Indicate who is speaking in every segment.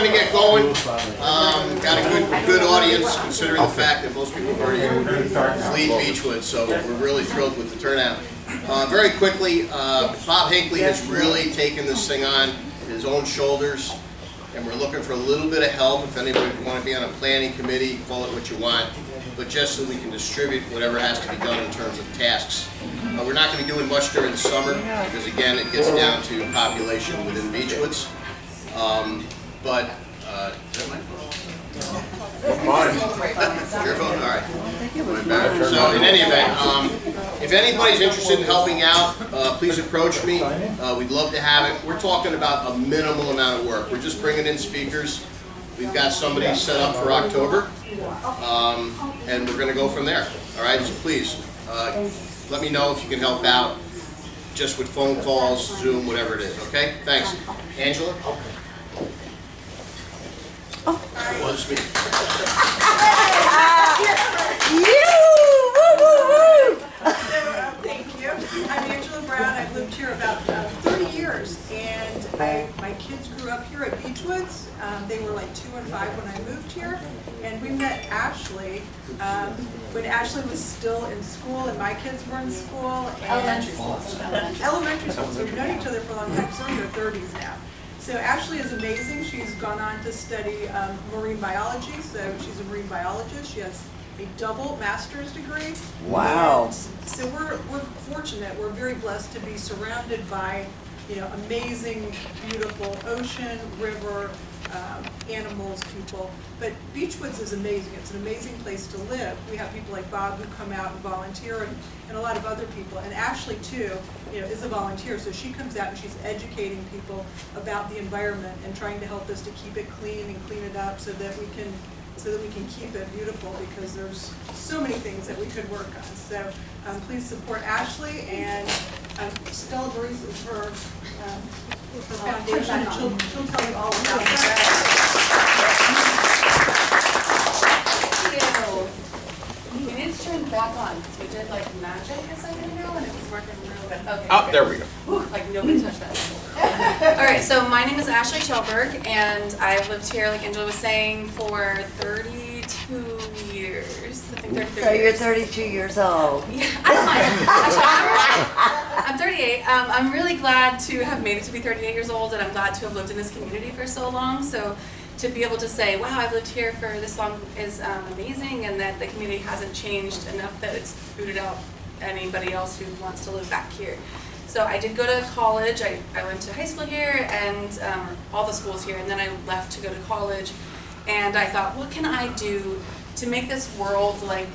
Speaker 1: going to get going. Got a good audience, considering the fact that most people have already fleed Beechwood, so we're really thrilled with the turnout. Very quickly, Bob Hinckley has really taken this thing on his own shoulders, and we're looking for a little bit of help. If anybody want to be on a planning committee, call it what you want, but just so we can distribute whatever has to be done in terms of tasks. We're not going to be doing much during the summer because, again, it gets down to population within Beechwoods. But is that my phone? Your phone? All right. So in any event, if anybody's interested in helping out, please approach me. We'd love to have it. We're talking about a minimal amount of work. We're just bringing in speakers. We've got somebody set up for October, and we're going to go from there. All right, so please let me know if you can help out, just with phone calls, Zoom, whatever it is. Okay, thanks. Angela. Was me.
Speaker 2: Thank you. I'm Angela Brown. I've lived here about 30 years, and my kids grew up here at Beechwoods. They were like 2 and 5 when I moved here, and we met Ashley when Ashley was still in school and my kids were in school. Elementary school. Elementary school. So we've known each other for a long time. So we're in their 30s now. So Ashley is amazing. She's gone on to study marine biology, so she's a marine biologist. She has a double master's degree.
Speaker 3: Wow.
Speaker 2: And so we're fortunate. We're very blessed to be surrounded by, amazing, beautiful ocean, river, animals, people. But Beechwoods is amazing. It's an amazing place to live. We have people like Bob who come out and volunteer, and a lot of other people. And Ashley too, is a volunteer. So she comes out and she's educating people about the environment and trying to help us to keep it clean and clean it up so that we can keep it beautiful, because there's so many things that we could work on. So please support Ashley, and Stella Maris is her foundation, and she'll tell you all about that.
Speaker 4: Thank you. We need to turn it back on, because we did like magic a second ago and it was working real good. Okay.
Speaker 1: Oh, there we go.
Speaker 4: Whew, like nobody touched that. All right, so my name is Ashley Chelberg, and I've lived here, like Angela was saying, for 32 years. I think 33
Speaker 3: So you're
Speaker 4: years.
Speaker 3: 32 years old.
Speaker 4: Yeah, I don't mind. I'm 38. I'm really glad to have made it to be 38 years old, and I'm glad to have lived in this community for so long. So to be able to say, wow, I've lived here for this long is amazing, and that the community hasn't changed enough that it's booted out anybody else who wants to live back here. So I did go to college. I went to high school here, and all the schools here, and then I left to go to college. And I thought, what can I do to make this world like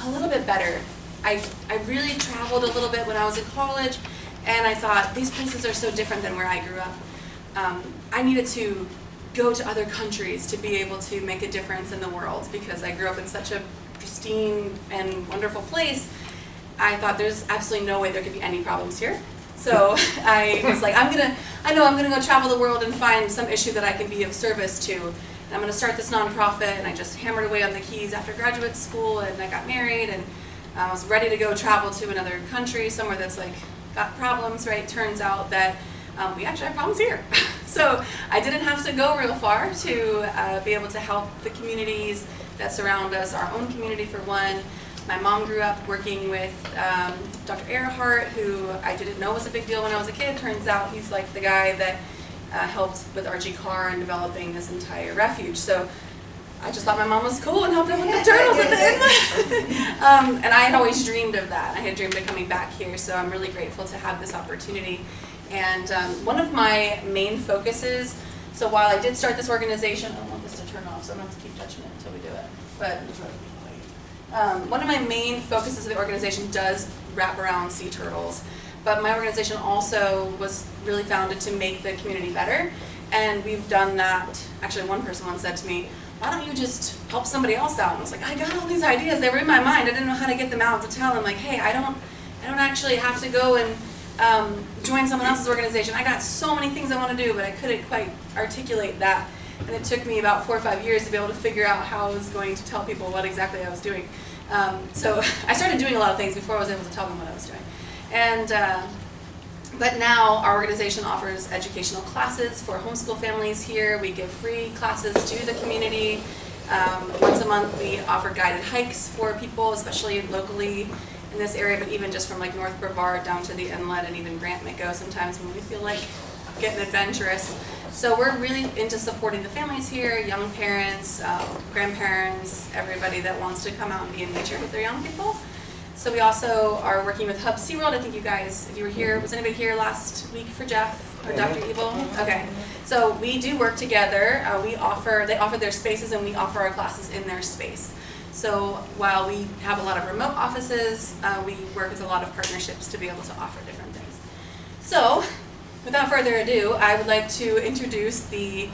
Speaker 4: a little bit better? I really traveled a little bit when I was in college, and I thought, these places are so different than where I grew up. I needed to go to other countries to be able to make a difference in the world, because I grew up in such a pristine and wonderful place. I thought there's absolutely no way there could be any problems here. So I was like, I know I'm gonna go travel the world and find some issue that I can be of service to. And I'm gonna start this nonprofit, and I just hammered away on the keys after graduate school, and I got married, and I was ready to go travel to another country, somewhere that's like got problems, right? Turns out that we actually have problems here. So I didn't have to go real far to be able to help the communities that surround us, our own community for one. My mom grew up working with Dr. Earhart, who I didn't know was a big deal when I was a kid. Turns out he's like the guy that helped with Archie Carr in developing this entire refuge. So I just thought my mom was cool and helped out with the turtles at the end. And I had always dreamed of that. I had dreamed of coming back here, so I'm really grateful to have this opportunity. And one of my main focuses, so while I did start this organization, I don't want this to turn off, so I'm going to have to keep touching it until we do it. But one of my main focuses of the organization does wrap around sea turtles. But my organization also was really founded to make the community better. And we've done that. Actually, one person once said to me, why don't you just help somebody else out? And I was like, I got all these ideas. They were in my mind. I didn't know how to get them out to tell them, like, hey, I don't actually have to go and join someone else's organization. I got so many things I want to do, but I couldn't quite articulate that. And it took me about 4 or 5 years to be able to figure out how I was going to tell people what exactly I was doing. So I started doing a lot of things before I was able to tell them what I was doing. And But now our organization offers educational classes for homeschool families here. We give free classes to the community. Once a month we offer guided hikes for people, especially locally in this area, but even just from like North Brevard down to the inlet, and even Grant may go sometimes when we feel like getting adventurous. So we're really into supporting the families here, young parents, grandparents, everybody that wants to come out and be in nature with their young people. So we also are working with Hub SeaWorld. I think you guys, if you were here, was anybody here last week for Jeff or Dr. Evil? Okay. So we do work together. They offer their spaces and we offer our classes in their space. So while we have a lot of remote offices, we work with a lot of partnerships to be able to offer different things. So without further ado, I would like to introduce the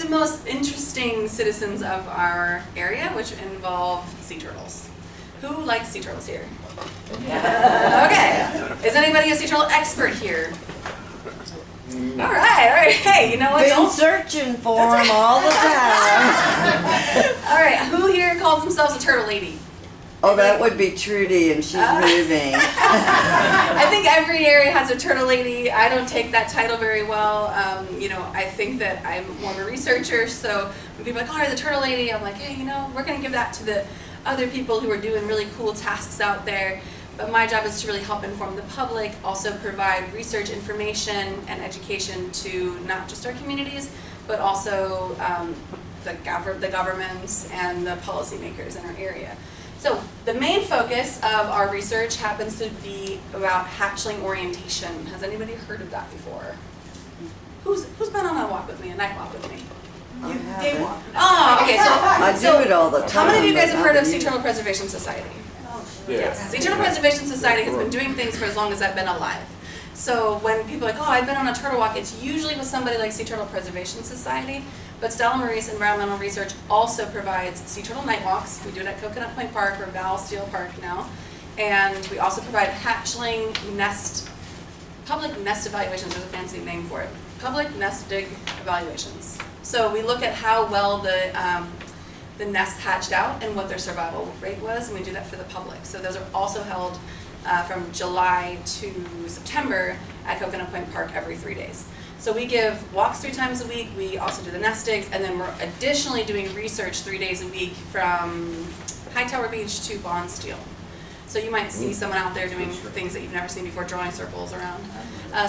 Speaker 4: most interesting citizens of our area, which involve sea turtles. Who likes sea turtles here? Okay. Is anybody a sea turtle expert here? All right. Hey, you know what?
Speaker 3: Been searching for them all the time.
Speaker 4: All right. Who here calls themselves a turtle lady?
Speaker 3: Oh, that would be Trudy, and she's moving.
Speaker 4: I think every area has a turtle lady. I don't take that title very well. I think that I'm more of a researcher, so when people are like, oh, you're the turtle lady, I'm like, hey, we're going to give that to the other people who are doing really cool tasks out there. But my job is to really help inform the public, also provide research information and education to not just our communities, but also the governments and the policymakers in our area. So the main focus of our research happens to be about hatchling orientation. Has anybody heard of that before? Who's been on a walk with me, a night walk with me?
Speaker 2: Day walk.
Speaker 4: Oh, okay.
Speaker 3: I do it all the time.
Speaker 4: How many of you guys have heard of Sea
Speaker 3: you.
Speaker 4: Turtle Preservation Society? Yes. Sea Turtle Preservation Society has been doing things for as long as I've been alive. So when people are like, oh, I've been on a turtle walk, it's usually with somebody like Sea Turtle Preservation Society. But Stella Maris Environmental Research also provides sea turtle night walks. We do it at Coconut Point Park or Val Steele Park now. And we also provide hatchling public nest evaluations, there's a fancy name for it. Public nest dig evaluations. So we look at how well the nest hatched out and what their survival rate was, and we do that for the public. So those are also held from July to September at Coconut Point Park every 3 days. So we give walks 3 times a week, we also do the nest digs, and then we're additionally doing research 3 days a week from Hightower Beach to Bondsteel. So you might see someone out there doing things that you've never seen before, drawing circles around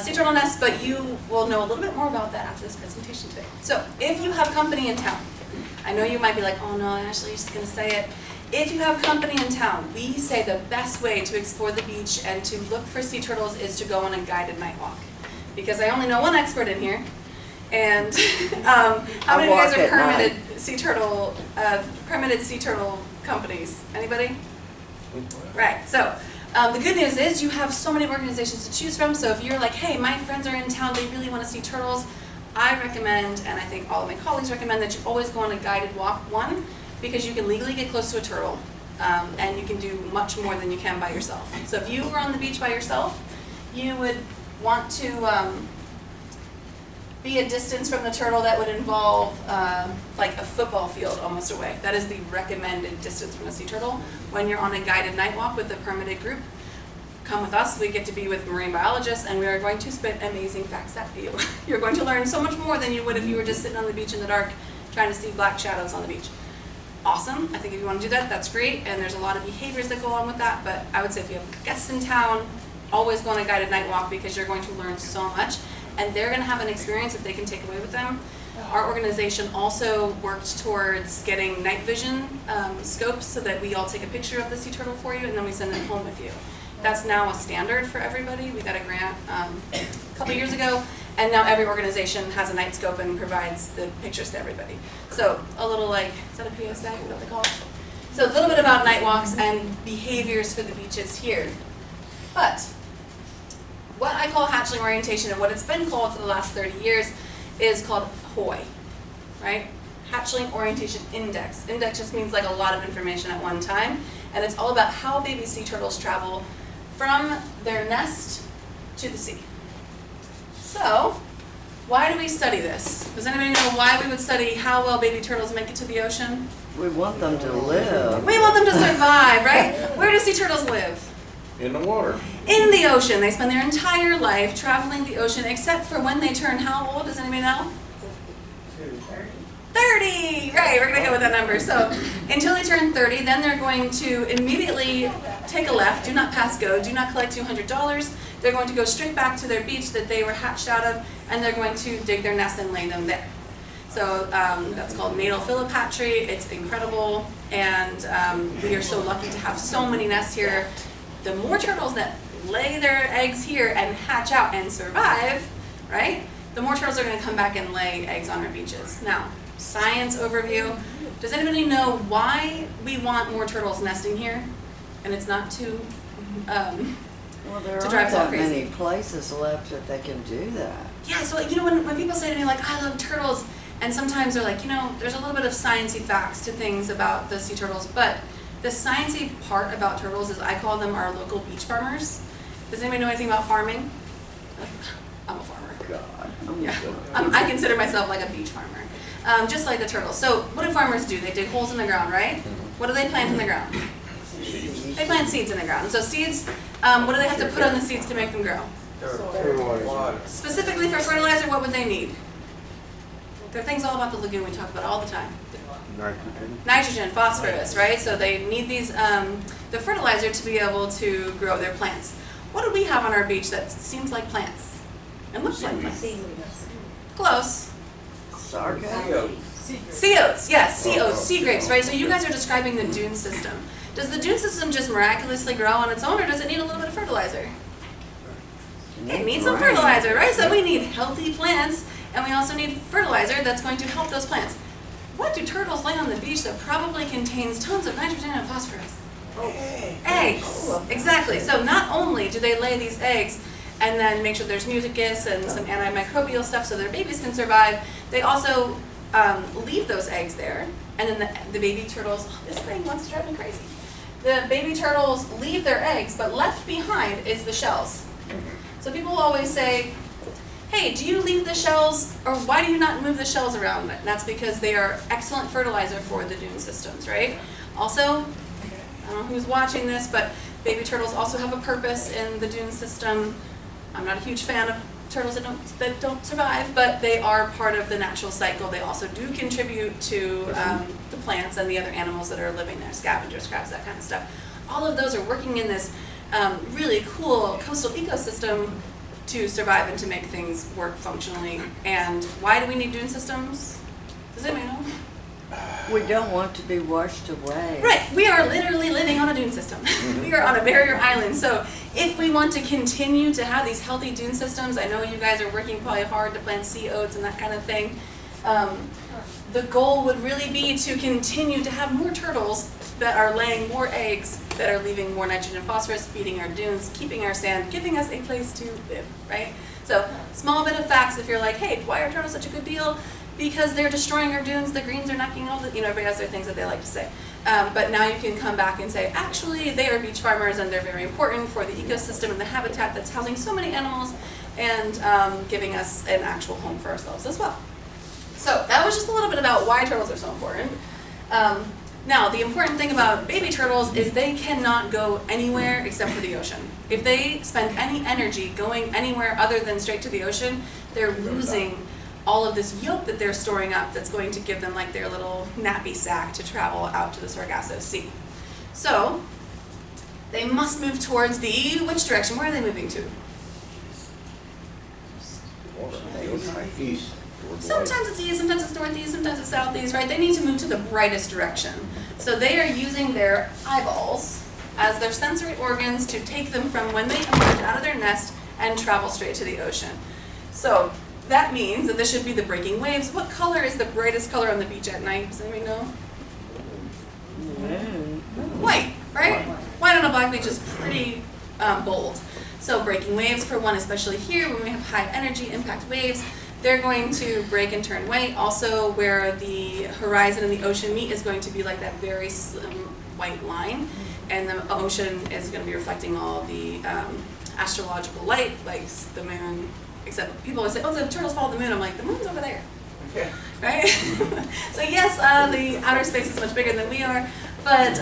Speaker 4: sea turtle nests, but you will know a little bit more about that after this presentation today. So if you have company in town, I know you might be like, oh no, Ashley, you're just going to say it. If you have company in town, we say the best way to explore the beach and to look for sea turtles is to go on a guided night walk. Because I only know one expert in here. And how many of you guys are permitted sea turtle companies? Anybody? Right. So the good news is you have so many organizations to choose from. So if you're like, hey, my friends are in town, they really want to see turtles, I recommend, and I think all of my colleagues recommend, that you always go on a guided walk. One, because you can legally get close to a turtle, and you can do much more than you can by yourself. So if you were on the beach by yourself, you would want to be a distance from the turtle that would involve like a football field almost away. That is the recommended distance from a sea turtle. When you're on a guided night walk with a permitted group, come with us. We get to be with marine biologists, and we are going to spit amazing facts at you. You're going to learn so much more than you would if you were just sitting on the beach in the dark trying to see black shadows on the beach. Awesome. I think if you want to do that, that's great, and there's a lot of behaviors that go along with that, but I would say if you have guests in town, always go on a guided night walk, because you're going to learn so much, and they're going to have an experience that they can take away with them. Our organization also worked towards getting night vision scopes so that we all take a picture of the sea turtle for you, and then we send it home with you. That's now a standard for everybody. We got a grant a couple years ago, and now every organization has a night scope and provides the pictures to everybody. So a little like, is that a PSA? What they call it? So a little bit about night walks and behaviors for the beaches here. But what I call hatchling orientation, and what it's been called for the last 30 years, is called HOI, right? Hatchling Orientation Index. Index just means like a lot of information at one time, and it's all about how baby sea turtles travel from their nest to the sea. So, why do we study this? Does anybody know why we would study how well baby turtles make it to the ocean?
Speaker 3: We want them to live.
Speaker 4: We want them to survive, right? Where do sea turtles live?
Speaker 5: In the water.
Speaker 4: in the ocean. They spend their entire life traveling the ocean, except for when they turn how old? Does anybody know? 30, right, we're gonna go with that number. So until they turn 30, then they're going to immediately take a left, do not pass go, do not collect $200. They're going to go straight back to their beach that they were hatched out of, and they're going to dig their nest and lay them there. So that's called natal philopatry. It's incredible, and we are so lucky to have so many nests here. The more turtles that lay their eggs here and hatch out and survive, right, the more turtles are going to come back and lay eggs on our beaches. Now, science overview. Does anybody know why we want more turtles nesting here? And it's not to
Speaker 3: Well, there
Speaker 4: to
Speaker 3: aren't
Speaker 4: drive us all
Speaker 3: that
Speaker 4: crazy.
Speaker 3: many places left that they can do that.
Speaker 4: Yeah, so you know when people say to me like, I love turtles, and sometimes they're like, you know, there's a little bit of sciencey facts to things about the sea turtles, but the sciencey part about turtles is I call them our local beach farmers. Does anybody know anything about farming? I'm a farmer.
Speaker 3: God.
Speaker 4: Yeah, I consider myself like a beach farmer, just like the turtles. So what do farmers do? They dig holes in the ground, right? What do they plant in the ground? They plant seeds in the ground. So seeds, what do they have to put on the seeds to make them grow? Specifically for fertilizer, what would they need? There are things all about the lagoon we talk about all the time. Nitrogen, phosphorus, right? So they need these, the fertilizer to be able to grow their plants. What do we have on our beach that seems like plants? And looks like plants? Close.
Speaker 3: Sarga?
Speaker 4: Sea oats, yes, sea oats, sea grapes, right? So you guys are describing the dune system. Does the dune system just miraculously grow on its own, or does it need a little bit of fertilizer? It needs some fertilizer, right? So we need healthy plants, and we also need fertilizer that's going to help those plants. What do turtles lay on the beach that probably contains tons of nitrogen and phosphorus? Eggs, exactly. So not only do they lay these eggs and then make sure there's mucus and some antimicrobial stuff so their babies can survive, they also leave those eggs there, and then the baby turtles, this thing wants to drive me crazy. The baby turtles leave their eggs, but left behind is the shells. So people always say, hey, do you leave the shells, or why do you not move the shells around? And that's because they are excellent fertilizer for the dune systems, right? Also, I don't know who's watching this, but baby turtles also have a purpose in the dune system. I'm not a huge fan of turtles that don't survive, but they are part of the natural cycle. They also do contribute to the plants and the other animals that are living there, scavengers, crabs, that kind of stuff. All of those are working in this really cool coastal ecosystem to survive and to make things work functionally. And why do we need dune systems? Does anybody know?
Speaker 3: We don't want to be washed away.
Speaker 4: Right, we are literally living on a dune system. We are on a barrier island. So if we want to continue to have these healthy dune systems, I know you guys are working probably hard to plant sea oats and that kind of thing. The goal would really be to continue to have more turtles that are laying more eggs, that are leaving more nitrogen and phosphorus, feeding our dunes, keeping our sand, giving us a place to live, right? So small bit of facts if you're like, hey, why are turtles such a good deal? Because they're destroying our dunes, the greens are knocking all the, everybody has their things that they like to say. But now you can come back and say, actually, they are beach farmers and they're very important for the ecosystem and the habitat that's housing so many animals and giving us an actual home for ourselves as well. So that was just a little bit about why turtles are so important. Now, the important thing about baby turtles is they cannot go anywhere except for the ocean. If they spend any energy going anywhere other than straight to the ocean, they're losing all of this yolk that they're storing up that's going to give them like their little nappy sack to travel out to the Sargasso Sea. So they must move towards the, which direction? Where are they moving to?
Speaker 5: East.
Speaker 4: Sometimes it's east, sometimes it's northeast, sometimes it's southeast, right? They need to move to the brightest direction. So they are using their eyeballs as their sensory organs to take them from when they emerge out of their nest and travel straight to the ocean. So that means that this should be the breaking waves. What color is the brightest color on the beach at night? Does anybody know? White, right? White on a black beach is pretty bold. So breaking waves for one, especially here when we have high energy impact waves, they're going to break and turn white. Also where the horizon and the ocean meet is going to be like that very slim white line. And the ocean is going to be reflecting all the astrological light, like the moon. Except people always say, oh, the turtles follow the moon. I'm like, the moon's over there. right? So yes, the outer space is much bigger than we are, but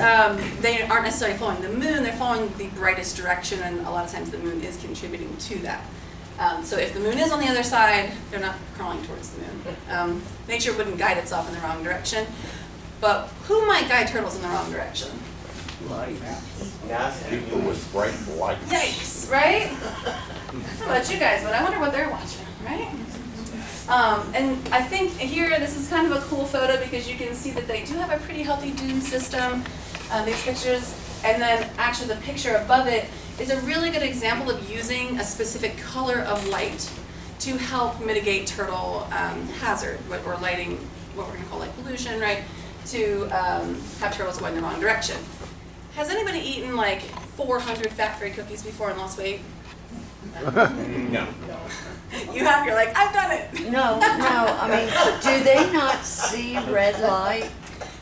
Speaker 4: they aren't necessarily following the moon, they're following the brightest direction, and a lot of times the moon is contributing to that. So if the moon is on the other side, they're not crawling towards the moon. Nature wouldn't guide itself in the wrong direction, but who might guide turtles in the wrong direction?
Speaker 5: People with bright lights.
Speaker 4: Yikes, right? I don't know about you guys, but I wonder what they're watching, right? And I think here, this is kind of a cool photo because you can see that they do have a pretty healthy dune system, these pictures, and then actually the picture above it is a really good example of using a specific color of light to help mitigate turtle hazard, what we're lighting, what we're gonna call like pollution, right? To have turtles going the wrong direction. Has anybody eaten like 400 fat-free cookies before and lost weight?
Speaker 5: No.
Speaker 4: You have, you're like, I've done it.
Speaker 3: No, I mean, do they not see red light?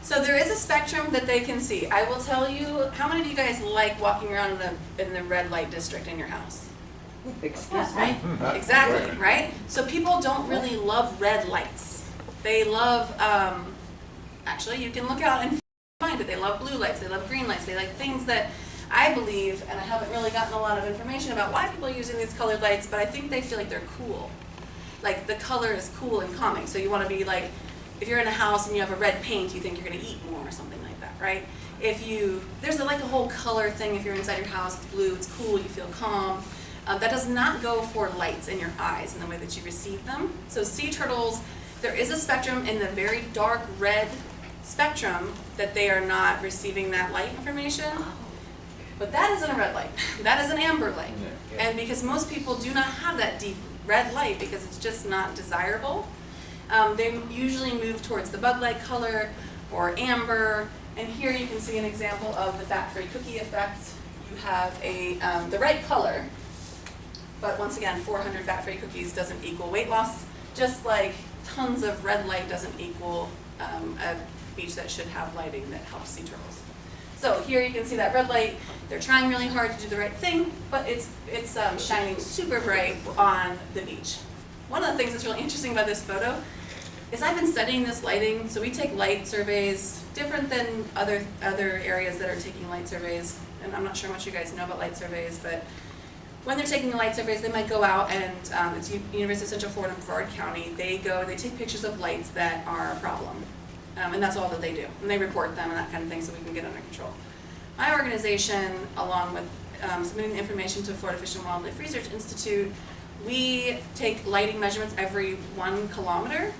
Speaker 4: So there is a spectrum that they can see. I will tell you, how many of you guys like walking around in the red light district in your house?
Speaker 3: Excuse me?
Speaker 4: Exactly, right? So people don't really love red lights. They love, actually you can look out and find it. They love blue lights, they love green lights, they like things that I believe, and I haven't really gotten a lot of information about why people are using these colored lights, but I think they feel like they're cool. Like the color is cool and calming. So you want to be like, if you're in a house and you have a red paint, you think you're going to eat more or something like that, right? There's like a whole color thing. If you're inside your house, it's blue, it's cool, you feel calm. That does not go for lights in your eyes in the way that you receive them. So sea turtles, there is a spectrum in the very dark red spectrum that they are not receiving that light information. But that isn't a red light. That is an amber light. And because most people do not have that deep red light because it's just not desirable, they usually move towards the bug light color or amber. And here you can see an example of the fat-free cookie effect. You have the right color, but once again, 400 fat-free cookies doesn't equal weight loss, just like tons of red light doesn't equal a beach that should have lighting that helps sea turtles. So here you can see that red light. They're trying really hard to do the right thing, but it's shining super bright on the beach. One of the things that's really interesting about this photo is I've been studying this lighting. So we take light surveys, different than other areas that are taking light surveys. And I'm not sure how much you guys know about light surveys, but when they're taking the light surveys, they might go out and it's University of Central Florida and Brevard County. They take pictures of lights that are a problem. And that's all that they do. And they report them and that kind of thing so we can get under control. My organization, along with submitting the information to Florida Fish and Wildlife Research Institute, we take lighting measurements every 1 kilometer.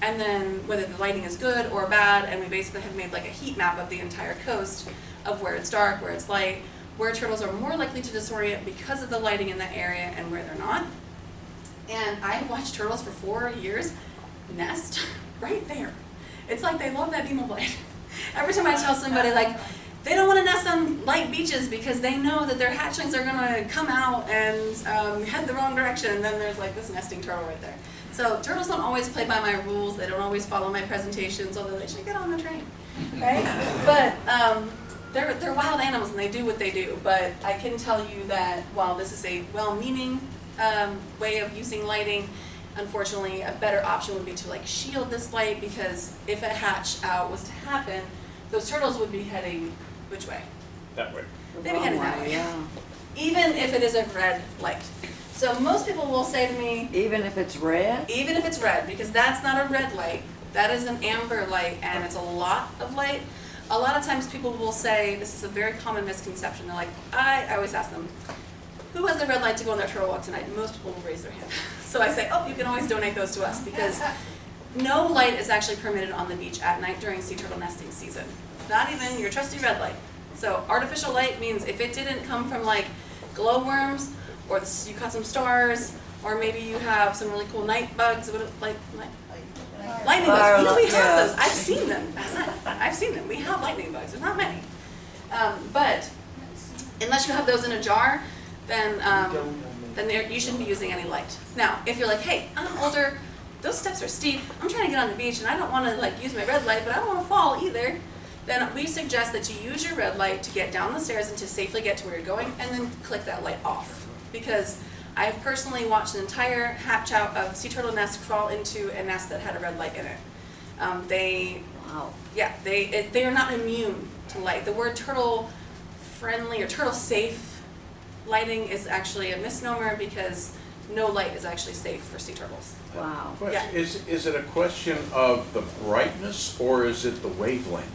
Speaker 4: And then whether the lighting is good or bad, and we basically have made like a heat map of the entire coast of where it's dark, where it's light, where turtles are more likely to disorient because of the lighting in that area and where they're not. And I've watched turtles for 4 years nest right there. It's like they love that beam of light. Every time I tell somebody like, they don't want to nest on light beaches because they know that their hatchlings are going to come out and head the wrong direction, and then there's like this nesting turtle right there. So turtles don't always play by my rules, they don't always follow my presentations, although they should get on the train, right? But they're wild animals and they do what they do, but I can tell you that while this is a well-meaning way of using lighting, unfortunately, a better option would be to like shield this light, because if a hatch out was to happen, those turtles would be heading which way?
Speaker 5: That way.
Speaker 4: They'd be heading that way, even if it is a red light. So most people will say to me,
Speaker 3: Even if it's red?
Speaker 4: even if it's red, because that's not a red light, that is an amber light, and it's a lot of light. A lot of times people will say, this is a very common misconception, they're like, I always ask them, who has the red light to go on their turtle walk tonight? And most people will raise their hand. So I say, oh, you can always donate those to us, because no light is actually permitted on the beach at night during sea turtle nesting season. Not even your trusty red light. So artificial light means if it didn't come from like glowworms, or you caught some stars, or maybe you have some really cool night bugs, lightning bugs. You know, we have those. I've seen them. I've seen them. We have lightning bugs. There's not many. But unless you have those in a jar, then you shouldn't be using any light. Now, if you're like, hey, I'm older, those steps are steep, I'm trying to get on the beach and I don't want to like use my red light, but I don't want to fall either, then we suggest that you use your red light to get down the stairs and to safely get to where you're going, and then click that light off. Because I've personally watched an entire hatch out of sea turtle nest crawl into a nest that had a red light in it.
Speaker 3: Wow.
Speaker 4: Yeah, they are not immune to light. The word turtle friendly or turtle safe lighting is actually a misnomer because no light is actually safe for sea turtles.
Speaker 3: Wow.
Speaker 5: Question, is it a question of the brightness or is it the wavelength?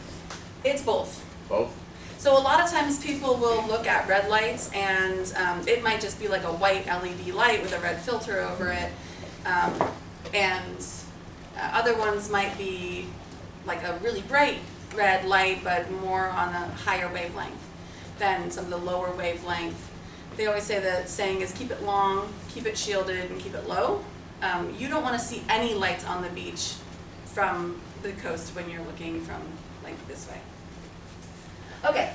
Speaker 4: It's both.
Speaker 5: Both?
Speaker 4: So a lot of times people will look at red lights and it might just be like a white LED light with a red filter over it. Other ones might be like a really bright red light but more on a higher wavelength than some of the lower wavelength. They always say the saying is keep it long, keep it shielded, and keep it low. You don't want to see any lights on the beach from the coast when you're looking from like this way. Okay,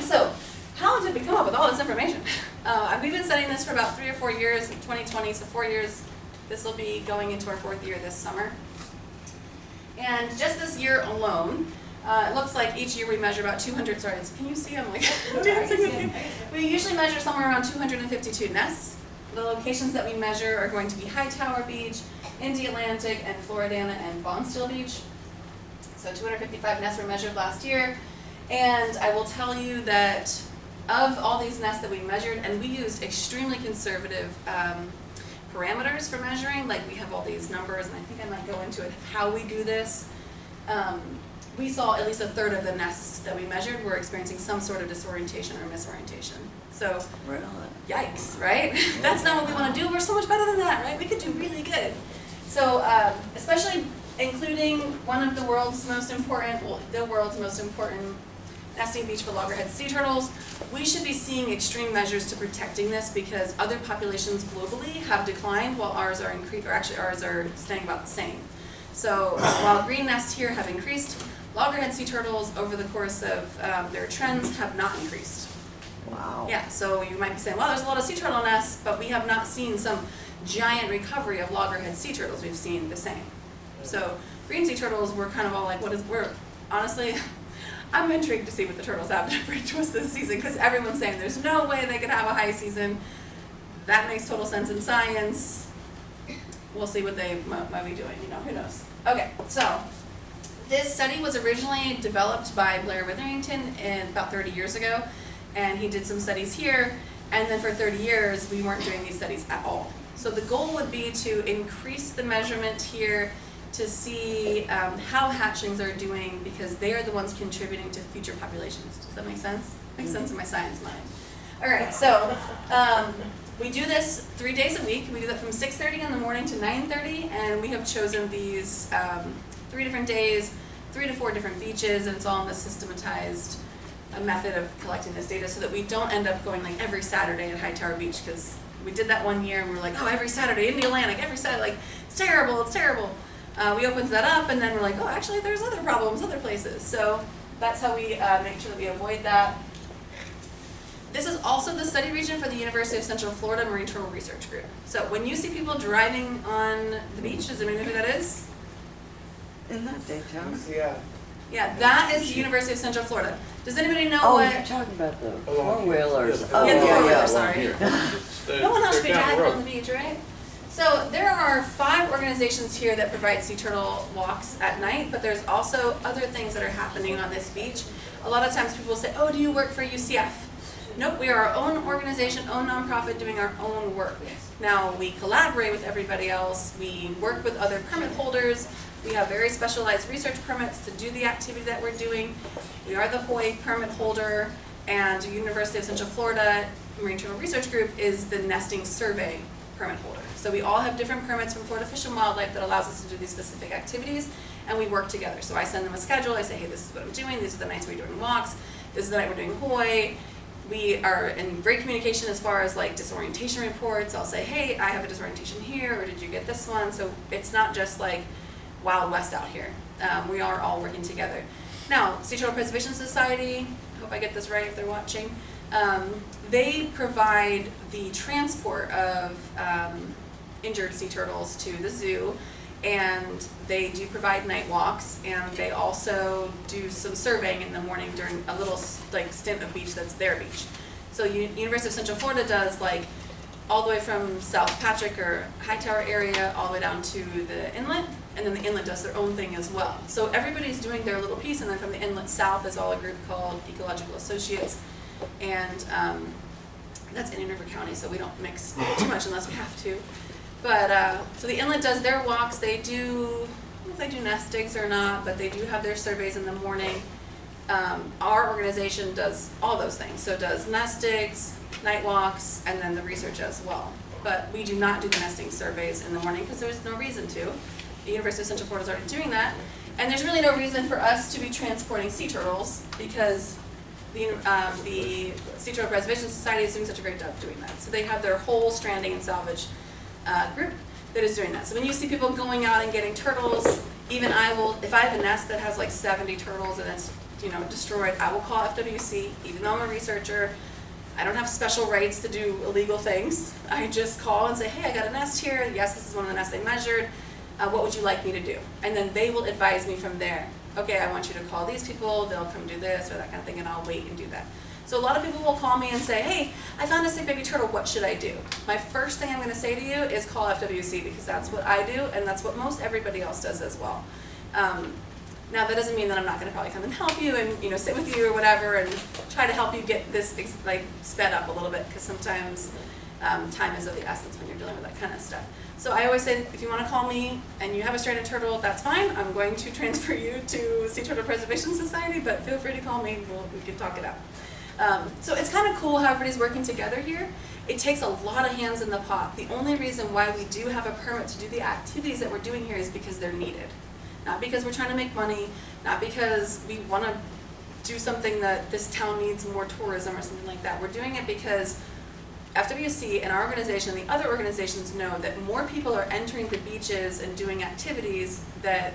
Speaker 4: so how did we come up with all this information? We've been studying this for about 3 or 4 years, in 2020, so 4 years. This will be going into our 4th year this summer. And just this year alone, it looks like each year we measure about 200, sorry, can you see I'm like dancing with you? We usually measure somewhere around 252 nests. The locations that we measure are going to be Hightower Beach, Indy Atlantic, and Floridana and Bonsteel Beach. So 255 nests were measured last year. And I will tell you that of all these nests that we measured, and we used extremely conservative parameters for measuring, like we have all these numbers, and I think I might go into it, how we do this. We saw at least a third of the nests that we measured were experiencing some sort of disorientation or misorientation. So,
Speaker 3: Really?
Speaker 4: yikes, right? That's not what we want to do. We're so much better than that, right? We could do really good. So, especially including one of the world's most important, well, the world's most important nesting beach for loggerhead sea turtles, we should be seeing extreme measures to protecting this because other populations globally have declined while ours are increased, or actually ours are staying about the same. So while green nests here have increased, loggerhead sea turtles over the course of their trends have not increased.
Speaker 3: Wow.
Speaker 4: Yeah, so you might be saying, well, there's a lot of sea turtle nests, but we have not seen some giant recovery of loggerhead sea turtles. We've seen the same. So green sea turtles, we're kind of all like, honestly, I'm intrigued to see what the turtles have to bring to us this season because everyone's saying there's no way they could have a high season. That makes total sense in science. We'll see what they might be doing, who knows. Okay, so this study was originally developed by Blair Witherington about 30 years ago, and he did some studies here, and then for 30 years we weren't doing these studies at all. So the goal would be to increase the measurement here to see how hatchlings are doing because they are the ones contributing to future populations. Does that make sense? Makes sense in my science mind. All right, so we do this 3 days a week. We do that from 6:30 in the morning to 9:30, and we have chosen these 3 different days, 3 to 4 different beaches, and it's all in the systematized method of collecting this data so that we don't end up going like every Saturday at Hightower Beach because we did that one year and we were like, oh, every Saturday in the Atlantic, every Saturday, like, it's terrible, it's terrible. We opened that up and then we're like, oh, actually there's other problems, other places. So that's how we make sure that we avoid that. This is also the study region for the University of Central Florida Marine Turtle Research Group. So when you see people driving on the beach, does anybody know who that is?
Speaker 3: Isn't that Daytona?
Speaker 6: Yeah.
Speaker 4: Yeah, that is the University of Central Florida. Does anybody know
Speaker 3: Oh,
Speaker 4: what?
Speaker 3: you're talking about the four-wheelers.
Speaker 5: Yeah,
Speaker 3: Oh,
Speaker 4: Yeah, the four-wheelers,
Speaker 3: yeah.
Speaker 4: sorry. No one else should be driving on the beach, right? So there are 5 organizations here that provide sea turtle walks at night, but there's also other things that are happening on this beach. A lot of times people say, oh, do you work for UCF? Nope, we are our own organization, own nonprofit, doing our own work. Now, we collaborate with everybody else. We work with other permit holders. We have very specialized research permits to do the activity that we're doing. We are the HOI permit holder, and the University of Central Florida Marine Turtle Research Group is the nesting survey permit holder. So we all have different permits from Florida Fish and Wildlife that allows us to do these specific activities, and we work together. So I send them a schedule. I say, hey, this is what I'm doing. These are the nights we're doing walks. This is the night we're doing HOI. We are in great communication as far as like disorientation reports. I'll say, hey, I have a disorientation here, or did you get this one? So it's not just like Wild West out here. We are all working together. Now, Sea Turtle Preservation Society, I hope I get this right if they're watching, they provide the transport of injured sea turtles to the zoo, and they do provide night walks, and they also do some surveying in the morning during a little like stint of beach that's their beach. So University of Central Florida does like all the way from South Patrick or Hightower area, all the way down to the inlet, and then the inlet does their own thing as well. So everybody's doing their little piece, and then from the inlet south is all a group called Ecological Associates, and that's in River County, so we don't mix too much unless we have to. But, so the inlet does their walks. They do, I don't know if they do nest digs or not, but they do have their surveys in the morning. Our organization does all those things. So it does nest digs, night walks, and then the research as well. But we do not do the nesting surveys in the morning because there's no reason to. The University of Central Florida is already doing that. And there's really no reason for us to be transporting sea turtles because the Sea Turtle Preservation Society is doing such a great job doing that. So they have their whole stranding and salvage group that is doing that. So when you see people going out and getting turtles, even I will, if I have a nest that has like 70 turtles and it's destroyed, I will call FWC, even though I'm a researcher. I don't have special rights to do illegal things. I just call and say, hey, I got a nest here. Yes, this is one of the nests they measured. What would you like me to do? And then they will advise me from there. Okay, I want you to call these people, they'll come do this or that kind of thing, and I'll wait and do that. So a lot of people will call me and say, hey, I found a sick baby turtle, what should I do? My first thing I'm gonna say to you is call FWC because that's what I do and that's what most everybody else does as well. Now that doesn't mean that I'm not gonna probably come and help you and sit with you or whatever and try to help you get this sped up a little bit because sometimes time is of the essence when you're dealing with that kind of stuff. So I always say, if you want to call me and you have a stranded turtle, that's fine. I'm going to transfer you to Sea Turtle Preservation Society, but feel free to call me. We can talk it out. So it's kind of cool how everybody's working together here. It takes a lot of hands in the pot. The only reason why we do have a permit to do the activities that we're doing here is because they're needed. Not because we're trying to make money, not because we want to do something that this town needs more tourism or something like that. We're doing it because FWC and our organization and the other organizations know that more people are entering the beaches and doing activities that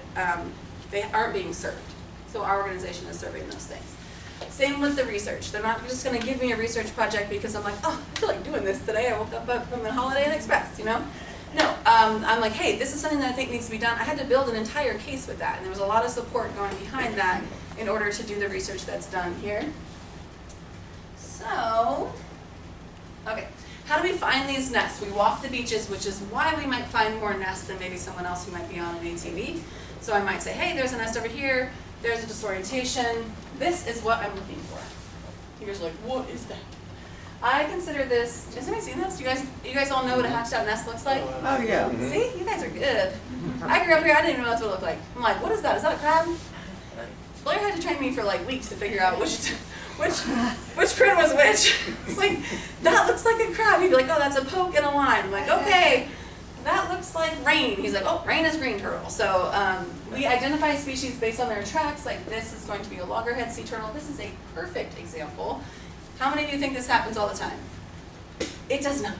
Speaker 4: they aren't being served. So our organization is serving those things. Same with the research. They're not just going to give me a research project because I'm like, oh, I feel like doing this today. I woke up from the Holiday Inn Express, No, I'm like, hey, this is something that I think needs to be done. I had to build an entire case with that, and there was a lot of support going behind that in order to do the research that's done here. So, okay, how do we find these nests? We walk the beaches, which is why we might find more nests than maybe someone else who might be on an ATV. So I might say, hey, there's a nest over here, there's a disorientation, this is what I'm looking for. You guys are like, what is that? I consider this, has anybody seen this? You guys all know what a hatched out nest looks like?
Speaker 3: Oh, yeah.
Speaker 4: See, you guys are good. I grew up here, I didn't even know what it looked like. I'm like, what is that? Is that a crab? Blair had to train me for like weeks to figure out which print was which. It's like, that looks like a crab. He'd be like, oh, that's a poke and a line. I'm like, okay, that looks like rain. He's like, oh, rain is green turtle. So we identify species based on their tracks. Like this is going to be a loggerhead sea turtle. This is a perfect example. How many of you think this happens all the time? It does not.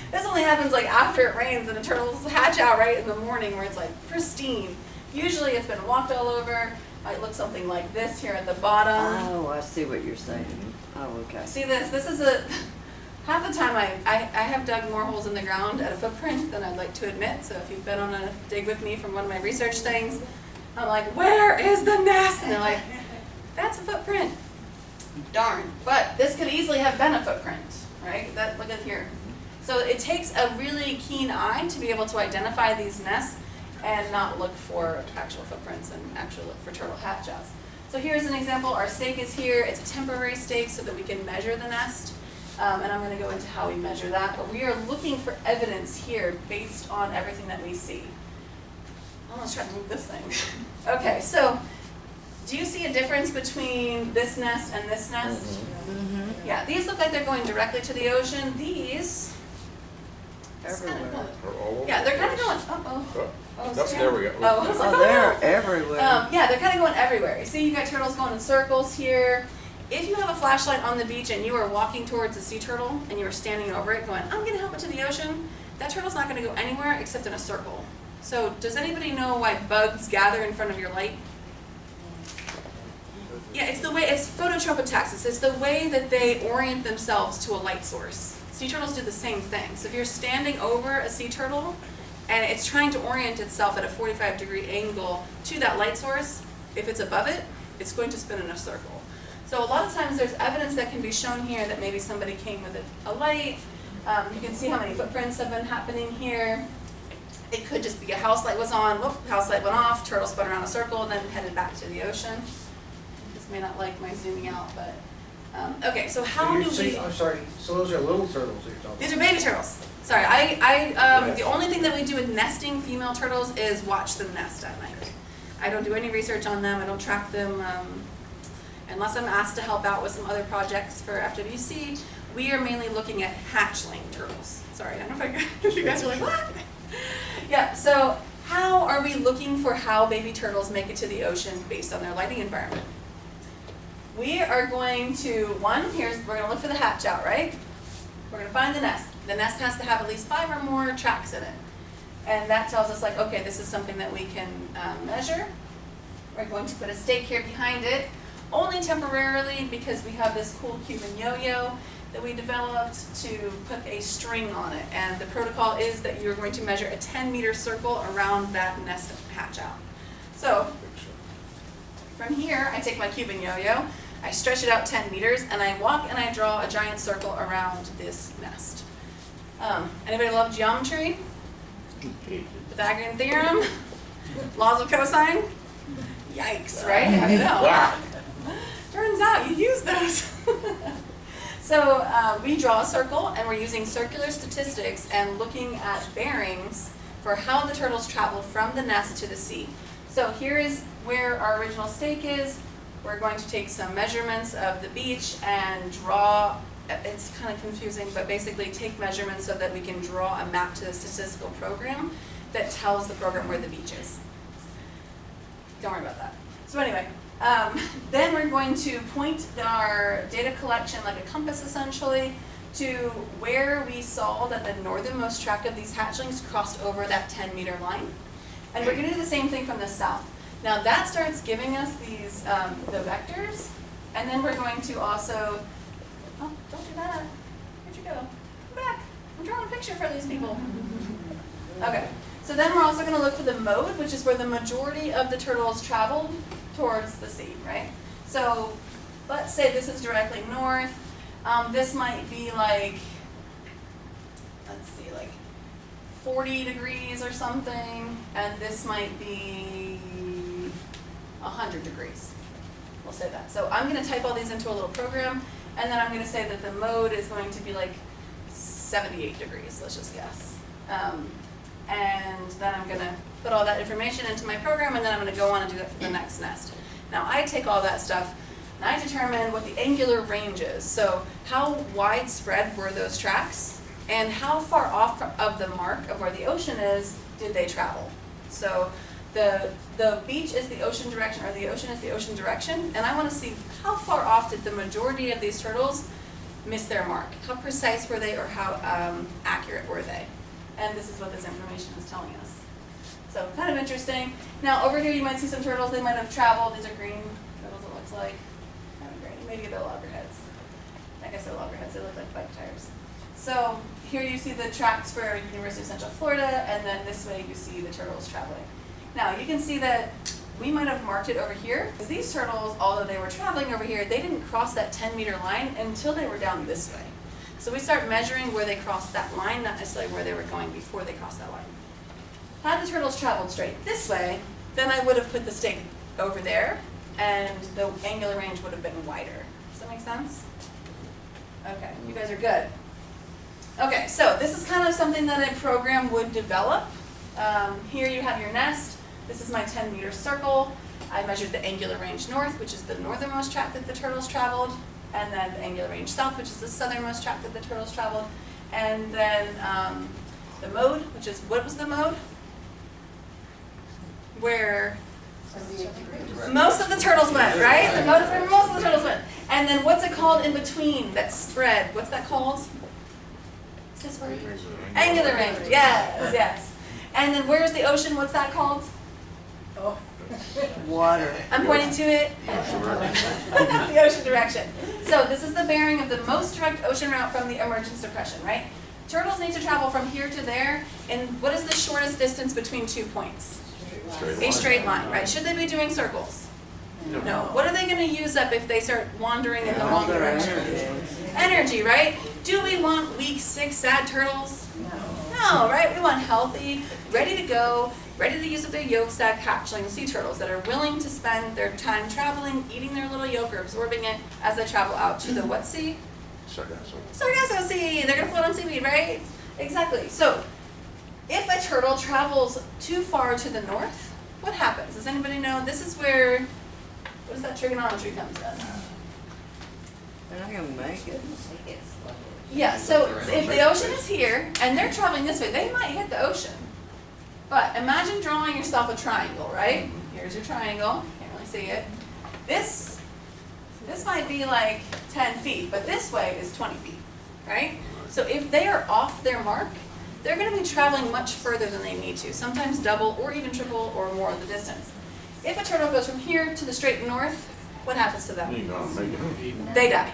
Speaker 4: This only happens like after it rains and the turtles hatch out right in the morning where it's like pristine. Usually it's been walked all over. Might look something like this here at the bottom.
Speaker 3: Oh, I see what you're saying. Oh, okay.
Speaker 4: See this? This is half the time I have dug more holes in the ground at a footprint than I'd like to admit. So if you've been on a dig with me from one of my research things, I'm like, where is the nest? And they're like, that's a footprint. Darn. But this could easily have been a footprint, right? Look at here. So it takes a really keen eye to be able to identify these nests and not look for actual footprints and actually look for turtle hatch-outs. So here's an example. Our stake is here. It's a temporary stake so that we can measure the nest. And I'm going to go into how we measure that. But we are looking for evidence here based on everything that we see. I'm almost trying to move this thing. Okay, so do you see a difference between this nest and this nest? Mm-hmm. Yeah, these look like they're going directly to the ocean. These,
Speaker 3: Everywhere.
Speaker 4: yeah, they're kind of going, uh-oh. Oh,
Speaker 5: There we go.
Speaker 4: Oh, I was like,
Speaker 3: They're
Speaker 4: no.
Speaker 3: everywhere.
Speaker 4: Yeah, they're kind of going everywhere. You see, you got turtles going in circles here. If you have a flashlight on the beach and you are walking towards a sea turtle and you are standing over it going, I'm going to help it to the ocean, that turtle's not going to go anywhere except in a circle. So does anybody know why bugs gather in front of your light? Yeah, it's phototrophotaxis. It's the way that they orient themselves to a light source. Sea turtles do the same thing. So if you're standing over a sea turtle and it's trying to orient itself at a 45-degree angle to that light source, if it's above it, it's going to spin in a circle. So a lot of times there's evidence that can be shown here that maybe somebody came with a light, You can see how many footprints have been happening here. It could just be a house light was on, whoop, house light went off, turtle spun around a circle, and then headed back to the ocean. This may not like my zooming out, but, okay, so how do we?
Speaker 6: I'm sorry, so those are little turtles that you're talking about?
Speaker 4: These are baby turtles. Sorry, the only thing that we do with nesting female turtles is watch them nest at night. I don't do any research on them, I don't track them, unless I'm asked to help out with some other projects for FWC. We are mainly looking at hatchling turtles. Sorry, I don't know if you guys are like, what? Yeah, so how are we looking for how baby turtles make it to the ocean based on their lighting environment? We are going to, we're going to look for the hatch out, right? We're going to find the nest. The nest has to have at least 5 or more tracks in it. And that tells us like, okay, this is something that we can measure. We're going to put a stake here behind it, only temporarily because we have this cool Cuban yo-yo that we developed to put a string on it. And the protocol is that you're going to measure a 10-meter circle around that nest hatch out. So from here, I take my Cuban yo-yo, I stretch it out 10 meters, and I walk and I draw a giant circle around this nest. Anybody love geometry? Pythagorean theorem? Laws of cosine? Yikes, right? I know. Turns out you use those. So we draw a circle, and we're using circular statistics and looking at bearings for how the turtles traveled from the nest to the sea. So here is where our original stake is. We're going to take some measurements of the beach and draw, it's kind of confusing, but basically take measurements so that we can draw a map to the statistical program that tells the program where the beach is. Don't worry about that. So anyway, then we're going to point our data collection, like a compass essentially, to where we saw that the northernmost track of these hatchlings crossed over that 10-meter line. And we're going to do the same thing from the south. Now that starts giving us these, the vectors, and then we're going to also, oh, don't do that. Where'd you go? Come back. I'm drawing a picture for these people. Okay, so then we're also going to look for the mode, which is where the majority of the turtles traveled towards the sea, right? So let's say this is directly north. This might be like, let's see, like 40 degrees or something, and this might be 100 degrees. We'll say that. So I'm going to type all these into a little program, and then I'm going to say that the mode is going to be like 78 degrees, let's just guess. And then I'm going to put all that information into my program, and then I'm going to go on and do that for the next nest. Now I take all that stuff, and I determine what the angular range is. So how widespread were those tracks, and how far off of the mark of where the ocean is did they travel? So the beach is the ocean direction, or the ocean is the ocean direction, and I want to see how far off did the majority of these turtles miss their mark? How precise were they, or how accurate were they? And this is what this information is telling us. So kind of interesting. Now over here you might see some turtles, they might have traveled. These are green turtles, it looks like. Kind of green, maybe they're loggerheads. I guess they're loggerheads, they look like bike tires. So here you see the tracks for University of Central Florida, and then this way you see the turtles traveling. Now you can see that we might have marked it over here, because these turtles, although they were traveling over here, they didn't cross that 10-meter line until they were down this way. So we start measuring where they crossed that line, not necessarily where they were going before they crossed that line. Had the turtles traveled straight this way, then I would have put the stake over there, and the angular range would have been wider. Does that make sense? Okay, you guys are good. Okay, so this is kind of something that a program would develop. Here you have your nest. This is my 10-meter circle. I measured the angular range north, which is the northernmost track that the turtles traveled, and then the angular range south, which is the southernmost track that the turtles traveled, and then the mode, which is, what was the mode? Where most of the turtles went, right? The mode is where most of the turtles went. And then what's it called in between, that spread? What's that called? What's this word? Angular range, yes, yes. And then where's the ocean? What's that called?
Speaker 3: Oh. Water.
Speaker 4: I'm pointing to it. The ocean direction. So this is the bearing of the most direct ocean route from the emergence depression, right? Turtles need to travel from here to there, and what is the shortest distance between 2 points? A straight line, right? Should they be doing circles? No. What are they going to use up if they start wandering in the wrong direction? Energy, right? Do we want weak, sick, sad turtles? No, right? We want healthy, ready to go, ready to use up their yolk sac hatchling sea turtles that are willing to spend their time traveling, eating their little yolk or absorbing it as they travel out to the what sea? Sargasso Sea. They're going to float on seaweed, right? Exactly. So, if a turtle travels too far to the north, what happens? Does anybody know? This is where, what is that trigonometry comes in?
Speaker 3: They're not gonna make it.
Speaker 4: Yeah, so if the ocean is here, and they're traveling this way, they might hit the ocean. But imagine drawing yourself a triangle, right? Here's your triangle. Can't really see it. This might be like 10 feet, but this way is 20 feet, right? So if they are off their mark, they're going to be traveling much further than they need to, sometimes double or even triple or more of the distance. If a turtle goes from here to the straight north, what happens to them? They die.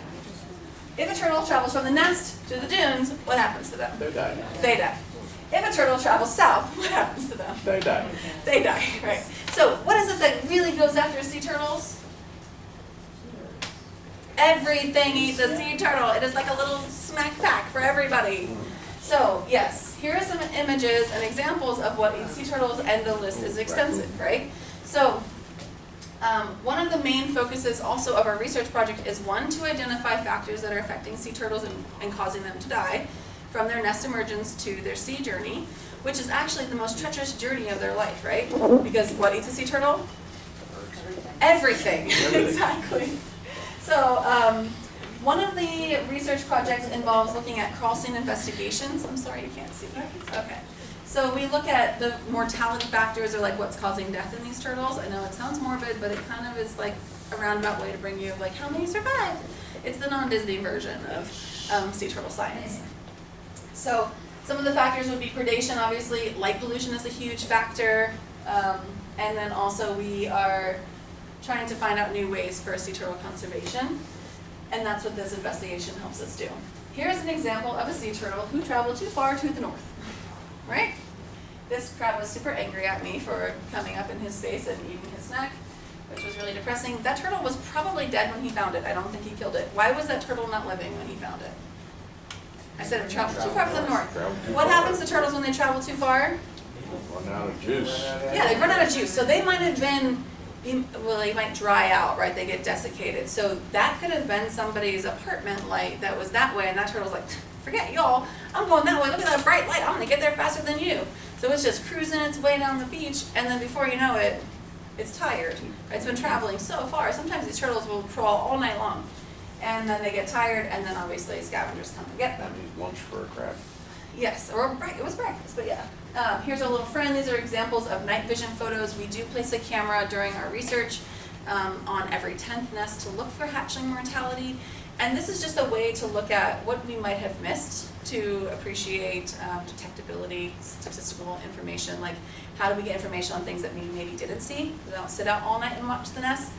Speaker 4: If a turtle travels from the nest to the dunes, what happens to them?
Speaker 5: They die.
Speaker 4: They die. If a turtle travels south, what happens to them?
Speaker 5: They die.
Speaker 4: They die, right? So what is it that really goes after sea turtles? Everything eats a sea turtle. It is like a little snack pack for everybody. So yes, here are some images and examples of what eats sea turtles, and the list is extensive, right? So one of the main focuses also of our research project is one, to identify factors that are affecting sea turtles and causing them to die, from their nest emergence to their sea journey, which is actually the most treacherous journey of their life, right? Because what eats a sea turtle? Everything. Exactly. So one of the research projects involves looking at crossing investigations. I'm sorry, you can't see. Okay. So we look at the mortality factors, or like what's causing death in these turtles. I know it sounds morbid, but it kind of is like a roundabout way to bring you like how many survived. It's the non-Disney version of sea turtle science. So some of the factors would be predation, obviously. Light pollution is a huge factor. And then also we are trying to find out new ways for sea turtle conservation. And that's what this investigation helps us do. Here's an example of a sea turtle who traveled too far to the north, right? This crab was super angry at me for coming up in his space and eating his snack, which was really depressing. That turtle was probably dead when he found it. I don't think he killed it. Why was that turtle not living when he found it? I said it traveled too far to the north. What happens to turtles when they travel too far?
Speaker 5: Run out of juice.
Speaker 4: Yeah, they run out of juice. So they might have been, well, they might dry out, right? They get desiccated. So that could have been somebody's apartment light that was that way, and that turtle's like, forget y'all, I'm going that way. Look at that bright light. I'm going to get there faster than you. So it's just cruising its way down the beach, and then before you know it, it's tired. It's been traveling so far. Sometimes these turtles will crawl all night long, and then they get tired, and then obviously scavengers come and get them.
Speaker 5: I need lunch for a crab.
Speaker 4: Yes, or it was breakfast, but yeah. Here's our little friend. These are examples of night vision photos. We do place a camera during our research on every 10th nest to look for hatchling mortality. And this is just a way to look at what we might have missed to appreciate detectability, statistical information, like how do we get information on things that we maybe didn't see. We don't sit out all night and watch the nest.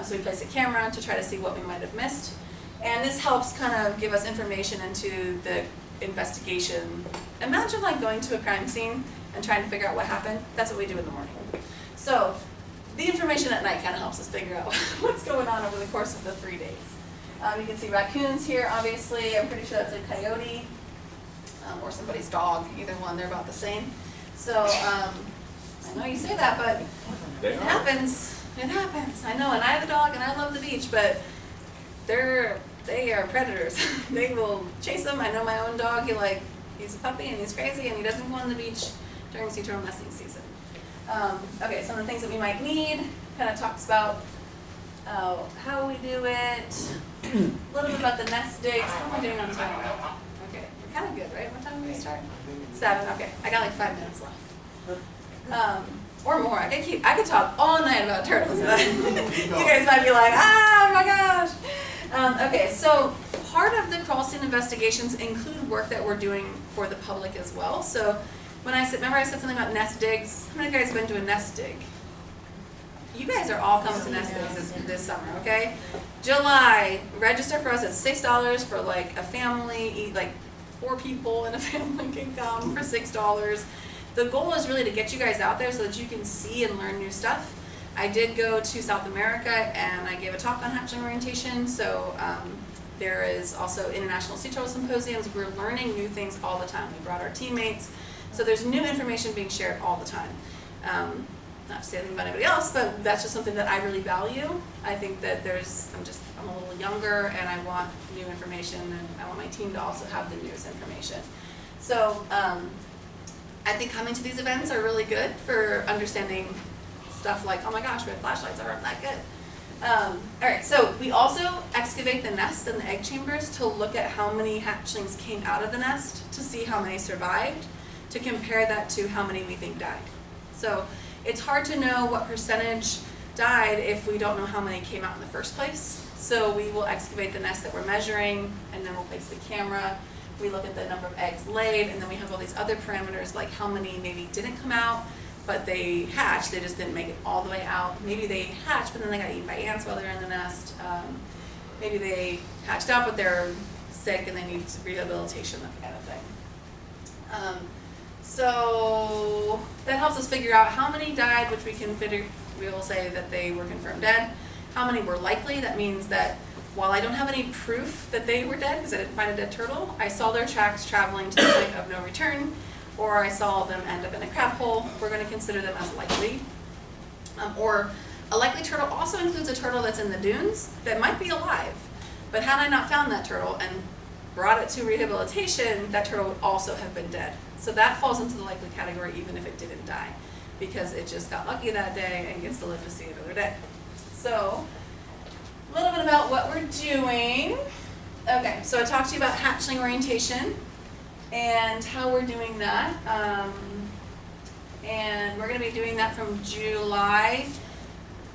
Speaker 4: So we place a camera to try to see what we might have missed. And this helps kind of give us information into the investigation. Imagine like going to a crime scene and trying to figure out what happened. That's what we do in the morning. So the information at night kind of helps us figure out what's going on over the course of the 3 days. You can see raccoons here, obviously. I'm pretty sure that's a coyote or somebody's dog. Either one, they're about the same. So I know you say that, but it happens. It happens. I know, and I have a dog and I love the beach, but they are predators. They will chase them. I know my own dog, he's a puppy and he's crazy and he doesn't go on the beach during sea turtle nesting season. Okay, some of the things that we might need, kind of talks about how we do it, a little bit about the nest digs. How am I doing on time? Okay, we're kind of good, right? What time do we start? 7, okay. I got like 5 minutes left. Or more. I could talk all night about turtles, but you guys might be like, oh my gosh. Okay, so part of the crossing investigations include work that we're doing for the public as well. So when remember I said something about nest digs? How many of you guys have been to a nest dig? You guys are all coming to nest digs this summer, okay? July, register for us at $6 for like a family, like 4 people in a family can come for $6. The goal is really to get you guys out there so that you can see and learn new stuff. I did go to South America and I gave a talk on hatchling orientation, so There is also International Sea Turtle Symposiums. We're learning new things all the time. We brought our teammates. So there's new information being shared all the time. Not to say anything about anybody else, but that's just something that I really value. I think that I'm a little younger and I want new information, and I want my team to also have the newest information. So I think coming to these events are really good for understanding stuff like, oh my gosh, red flashlights aren't that good. All right, so we also excavate the nest and the egg chambers to look at how many hatchlings came out of the nest, to see how many survived, to compare that to how many we think died. So it's hard to know what percentage died if we don't know how many came out in the first place. So we will excavate the nest that we're measuring, and then we'll place the camera. We look at the number of eggs laid, and then we have all these other parameters like how many maybe didn't come out, but they hatched, they just didn't make it all the way out. Maybe they hatched, but then they got eaten by ants while they were in the nest. Maybe they hatched out, but they're sick and they need rehabilitation, that kind of thing. So that helps us figure out how many died, which we will say that they were confirmed dead. How many were likely? That means that while I don't have any proof that they were dead because I didn't find a dead turtle, I saw their tracks traveling to the point of no return, or I saw them end up in a crab hole. We're going to consider them as likely. Or a likely turtle also includes a turtle that's in the dunes that might be alive, but had I not found that turtle and brought it to rehabilitation, that turtle would also have been dead. So that falls into the likely category even if it didn't die, because it just got lucky that day and gets to live to see another day. So a little bit about what we're doing. Okay, so I talked to you about hatchling orientation and how we're doing that. And we're going to be doing that from July,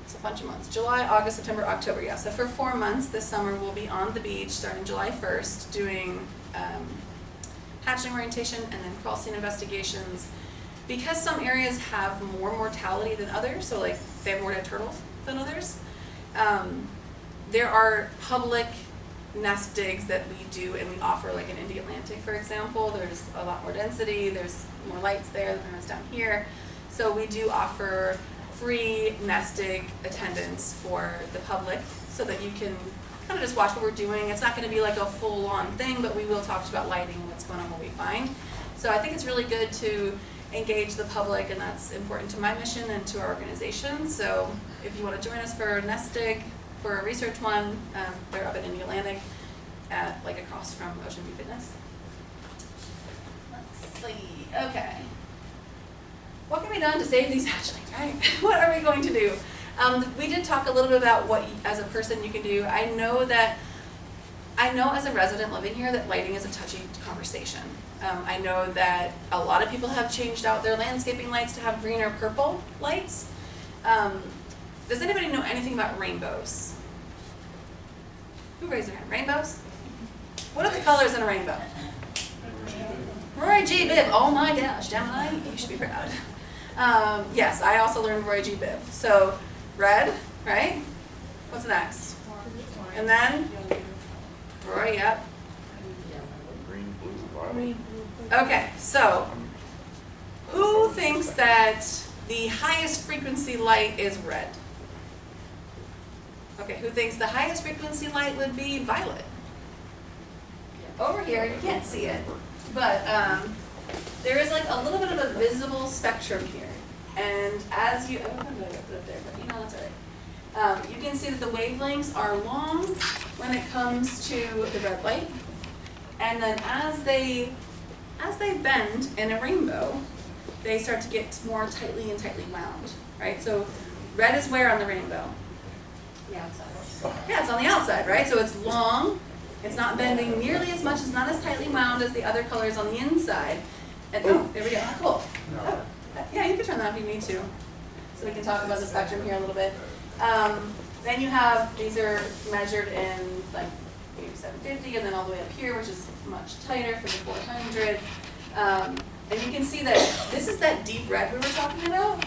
Speaker 4: it's a bunch of months, July, August, September, October, yeah. So for 4 months this summer we'll be on the beach starting July 1st doing hatchling orientation and then crawl scene investigations. Because some areas have more mortality than others, so like they have more dead turtles than others, there are public nest digs that we do and we offer, like in the Atlantic, for example. There's a lot more density, there's more lights there than there is down here. So we do offer free nest dig attendance for the public so that you can kind of just watch what we're doing. It's not going to be like a full-on thing, but we will talk about lighting and what's going on, what we find. So I think it's really good to engage the public, and that's important to my mission and to our organization. So if you want to join us for a nest dig, for a research one, they're up in the Atlantic, at like across from Ocean View Fitness. Let's see. Okay. What can be done to save these hatchlings, right? What are we going to do? We did talk a little bit about what, as a person, you can do. I know as a resident living here that lighting is a touchy conversation. I know that a lot of people have changed out their landscaping lights to have green or purple lights. Does anybody know anything about rainbows? Who raised their hand? Rainbows? What are the colors in a rainbow? Roy G. Biv. Oh my gosh, Gemini, you should be proud. Yes, I also learned Roy G. Biv. So red, right? What's next? And then Roy, yep.
Speaker 5: Green, blue, violet.
Speaker 4: Okay, so who thinks that the highest frequency light is red? Okay, who thinks the highest frequency light would be violet? Over here, you can't see it, but there is like a little bit of a visible spectrum here. And as you, I'm going to put it there, but you know, that's all right. You can see that the wavelengths are long when it comes to the red light. And then as they bend in a rainbow, they start to get more tightly and tightly wound, right? So red is where on the rainbow? The outside. Yeah, it's on the outside, right? So it's long, it's not bending nearly as much, it's not as tightly wound as the other colors on the inside. And oh, there we go, cool. Oh, yeah, you can turn that if you need to. So we can talk about the spectrum here a little bit. Then you have, these are measured in like maybe 750 and then all the way up here, which is much tighter for the 400. And you can see that this is that deep red we were talking about.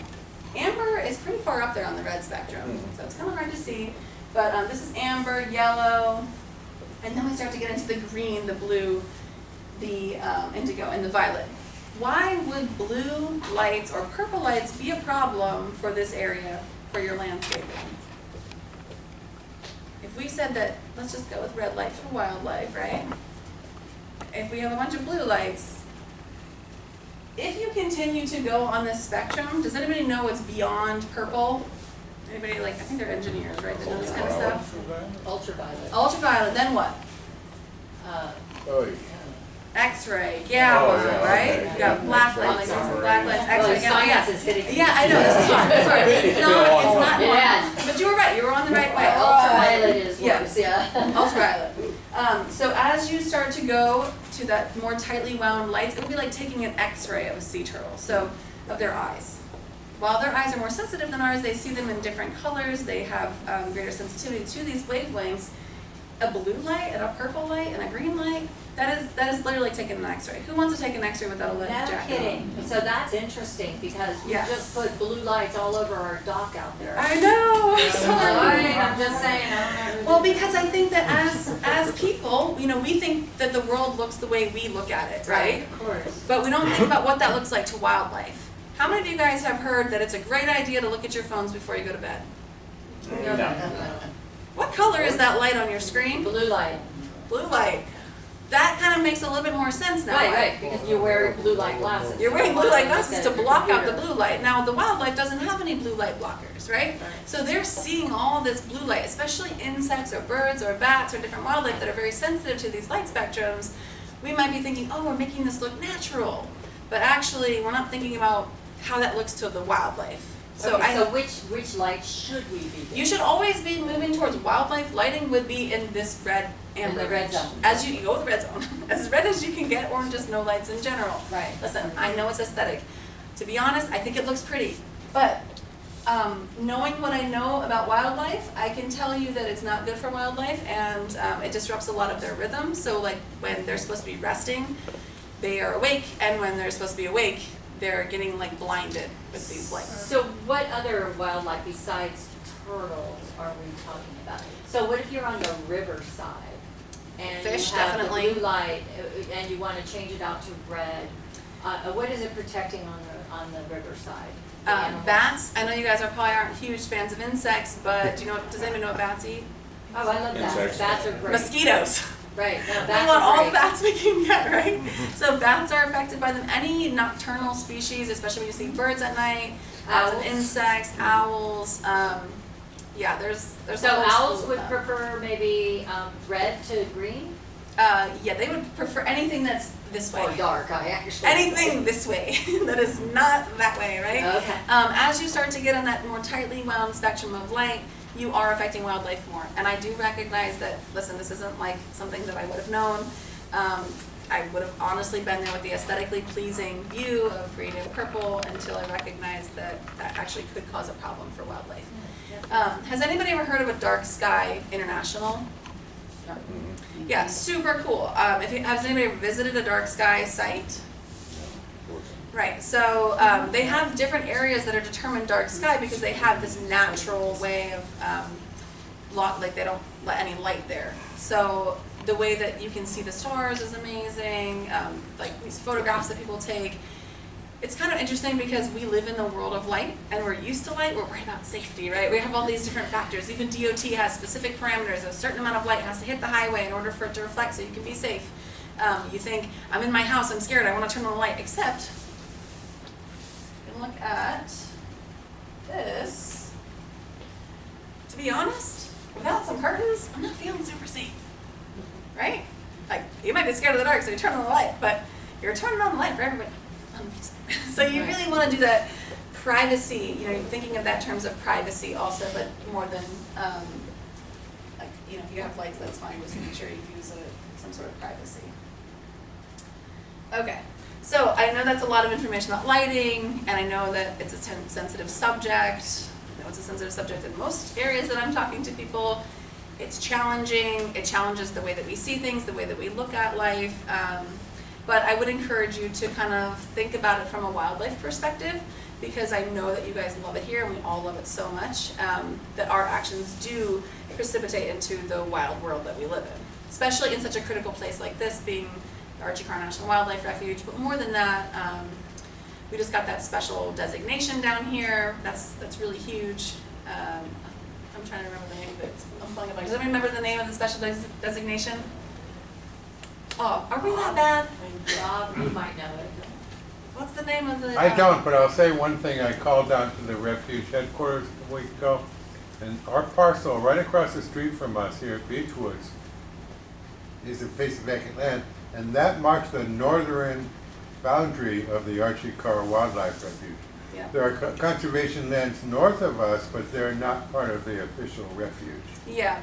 Speaker 4: Amber is pretty far up there on the red spectrum, so it's kind of hard to see. But this is amber, yellow, and then we start to get into the green, the blue, the indigo, and the violet. Why would blue lights or purple lights be a problem for this area, for your landscaping? If we said that, let's just go with red light for wildlife, right? If we have a bunch of blue lights, if you continue to go on this spectrum, does anybody know what's beyond purple? Anybody like, I think they're engineers, right, that know this kind of stuff?
Speaker 7: Ultraviolet.
Speaker 4: Ultraviolet, then what?
Speaker 5: Oh, yeah.
Speaker 4: X-ray, gamma,
Speaker 5: Oh, yeah,
Speaker 4: right?
Speaker 5: okay.
Speaker 4: You got black light, like black lights, X-ray, gamma, yeah.
Speaker 7: Science is hitting.
Speaker 4: Yeah, I know, this is hard, it's hard. It's not
Speaker 7: Yeah.
Speaker 4: normal. But you were right, you were on the right way.
Speaker 7: Ultraviolet is
Speaker 4: Yeah.
Speaker 7: worse, yeah.
Speaker 4: Ultraviolet. So as you start to go to that more tightly wound lights, it would be like taking an X-ray of a sea turtle, so of their eyes. While their eyes are more sensitive than ours, they see them in different colors, they have greater sensitivity to these wavelengths. A blue light and a purple light and a green light, that is literally taking an X-ray. Who wants to take an X-ray without a lead
Speaker 7: No
Speaker 4: jacket
Speaker 7: kidding. So that's interesting because we
Speaker 4: Yes.
Speaker 7: just put blue lights all over our dock out there.
Speaker 4: I know, I'm sorry.
Speaker 7: I'm just saying, I don't know.
Speaker 4: Well, because I think that as people, you know, we think that the world looks the way we look at it, right?
Speaker 7: Of course.
Speaker 4: But we don't think about what that looks like to wildlife. How many of you guys have heard that it's a great idea to look at your phones before you go to bed?
Speaker 5: No.
Speaker 4: What color is that light on your screen?
Speaker 7: Blue light.
Speaker 4: Blue light. That kind of makes a little bit more sense now.
Speaker 7: Right, because you're wearing blue light glasses.
Speaker 4: You're wearing blue light glasses to block out the blue light. Now, the wildlife doesn't have any blue light blockers, right? So they're seeing all this blue light, especially insects or birds or bats or different wildlife that are very sensitive to these light spectrums. We might be thinking, oh, we're making this look natural. But actually, we're not thinking about how that looks to the wildlife. So,
Speaker 7: Okay, so which light should we be doing?
Speaker 4: you should always be moving towards wildlife. Lighting would be in this red amber
Speaker 7: In the red
Speaker 4: range.
Speaker 7: zone.
Speaker 4: As you go with the red zone. As red as you can get, or just no lights in general.
Speaker 7: Right.
Speaker 4: Listen, I know it's aesthetic. To be honest, I think it looks pretty. But knowing what I know about wildlife, I can tell you that it's not good for wildlife, and it disrupts a lot of their rhythm. So like when they're supposed to be resting, they are awake, and when they're supposed to be awake, they're getting like blinded with these lights.
Speaker 7: So what other wildlife besides turtles are we talking about? So what if you're on the river side and
Speaker 4: Fish,
Speaker 7: you have
Speaker 4: definitely.
Speaker 7: the blue light and you want to change it out to red? What is it protecting on the river side? The animals?
Speaker 4: Bats, I know you guys aren't huge fans of insects, but do you know, does anybody know what bats eat?
Speaker 7: Oh, I love bats.
Speaker 5: Insects.
Speaker 7: Bats are great.
Speaker 4: Mosquitoes.
Speaker 7: Right, no,
Speaker 4: We
Speaker 7: bats
Speaker 4: want all
Speaker 7: are
Speaker 4: the
Speaker 7: great.
Speaker 4: bats we can get, right? So bats are affected by them. Any nocturnal species, especially when you see birds at night,
Speaker 7: Owls.
Speaker 4: and insects, owls, yeah, there's
Speaker 7: So
Speaker 4: a whole
Speaker 7: owls
Speaker 4: slew
Speaker 7: would
Speaker 4: of them.
Speaker 7: prefer maybe red to green?
Speaker 4: Yeah, they would prefer anything that's this way.
Speaker 7: Or dark, I actually.
Speaker 4: Anything this way that is not that way, right?
Speaker 7: Okay.
Speaker 4: As you start to get on that more tightly wound spectrum of light, you are affecting wildlife more. And I do recognize that, listen, this isn't like something that I would have known. I would have honestly been there with the aesthetically pleasing view of green and purple until I recognized that that actually could cause a problem for wildlife. Has anybody ever heard of a Dark Sky International? Yeah, super cool. Has anybody ever visited a dark sky site? Right, so they have different areas that are determined dark sky because they have this natural way of, like they don't let any light there. So the way that you can see the stars is amazing, like these photographs that people take. It's kind of interesting because we live in the world of light and we're used to light, we're worried about safety, right? We have all these different factors. Even DOT has specific parameters. A certain amount of light has to hit the highway in order for it to reflect so you can be safe. You think, I'm in my house, I'm scared, I want to turn on the light, except, you can look at this. To be honest, without some curtains, I'm not feeling super safe, right? Like, you might be scared of the dark, so you turn on the light, but you're turning on the light for everybody. So you really want to do that privacy, you know, thinking of that in terms of privacy also, but more than, like, you know, if you have lights, that's fine, just make sure you use some sort of privacy. Okay, so I know that's a lot of information about lighting, and I know that it's a sensitive subject. I know it's a sensitive subject in most areas that I'm talking to people. It's challenging, it challenges the way that we see things, the way that we look at life. But I would encourage you to kind of think about it from a wildlife perspective, because I know that you guys love it here and we all love it so much, that our actions do precipitate into the wild world that we live in, especially in such a critical place like this, being the Archie Carr National Wildlife Refuge. But more than that, we just got that special designation down here. That's really huge. I'm trying to remember the name of it. I'm blanking about it. Does anybody remember the name of the special designation? Oh, are we that bad?
Speaker 7: Rob, you might know it.
Speaker 4: What's the name of the?
Speaker 8: I don't, but I'll say one thing. I called down to the refuge headquarters a week ago, and our parcel right across the street from us here at Beechwoods is a piece of vacant land, and that marks the northern boundary of the Archie Carr Wildlife Refuge.
Speaker 4: Yeah.
Speaker 8: There are conservation lands north of us, but they're not part of the official refuge.
Speaker 4: Yeah,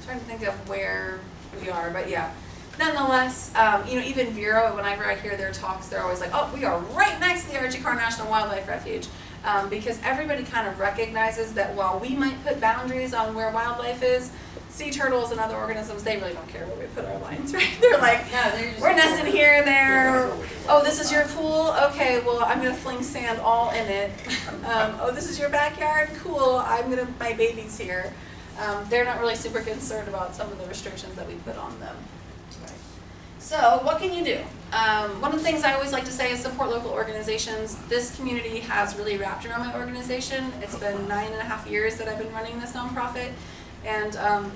Speaker 4: trying to think of where we are, but yeah. Nonetheless, even Vero, whenever I hear their talks, they're always like, oh, we are right next to the Archie Carr National Wildlife Refuge. Because everybody kind of recognizes that while we might put boundaries on where wildlife is, sea turtles and other organisms, they really don't care where we put our lines, right? They're like,
Speaker 7: No, they're just.
Speaker 4: we're nesting here, there. Oh, this is your pool? Okay, well, I'm gonna fling sand all in it. Oh, this is your backyard? Cool, my baby's here. They're not really super concerned about some of the restrictions that we put on them. So what can you do? One of the things I always like to say is support local organizations. This community has really wrapped around my organization. It's been 9.5 years that I've been running this nonprofit, and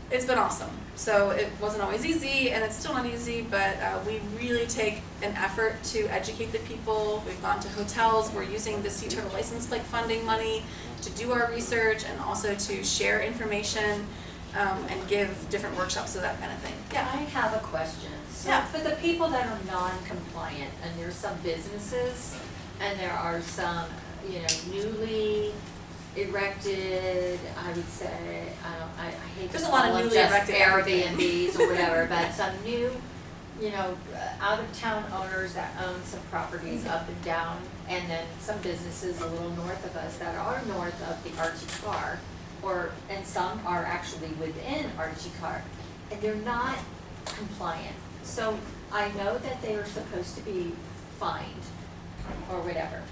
Speaker 4: it's been awesome. So it wasn't always easy, and it's still not easy, but we really take an effort to educate the people. We've gone to hotels. We're using the Sea Turtle license plate funding money to do our research and also to share information and give different workshops, so that kind of thing.
Speaker 7: Yeah, I have a question. So
Speaker 4: Yeah.
Speaker 7: for the people that are non-compliant, and there's some businesses, and there are some, newly erected, I would say, I hate to
Speaker 4: There's a lot of
Speaker 7: call them
Speaker 4: newly
Speaker 7: just
Speaker 4: erected
Speaker 7: Airbnbs or whatever, but some new, out-of-town owners that own some properties up and down, and then some businesses a little north of us that are north of the Archie Carr, and some are actually within Archie Carr, and they're not compliant. So I know that they are supposed to be fined or whatever.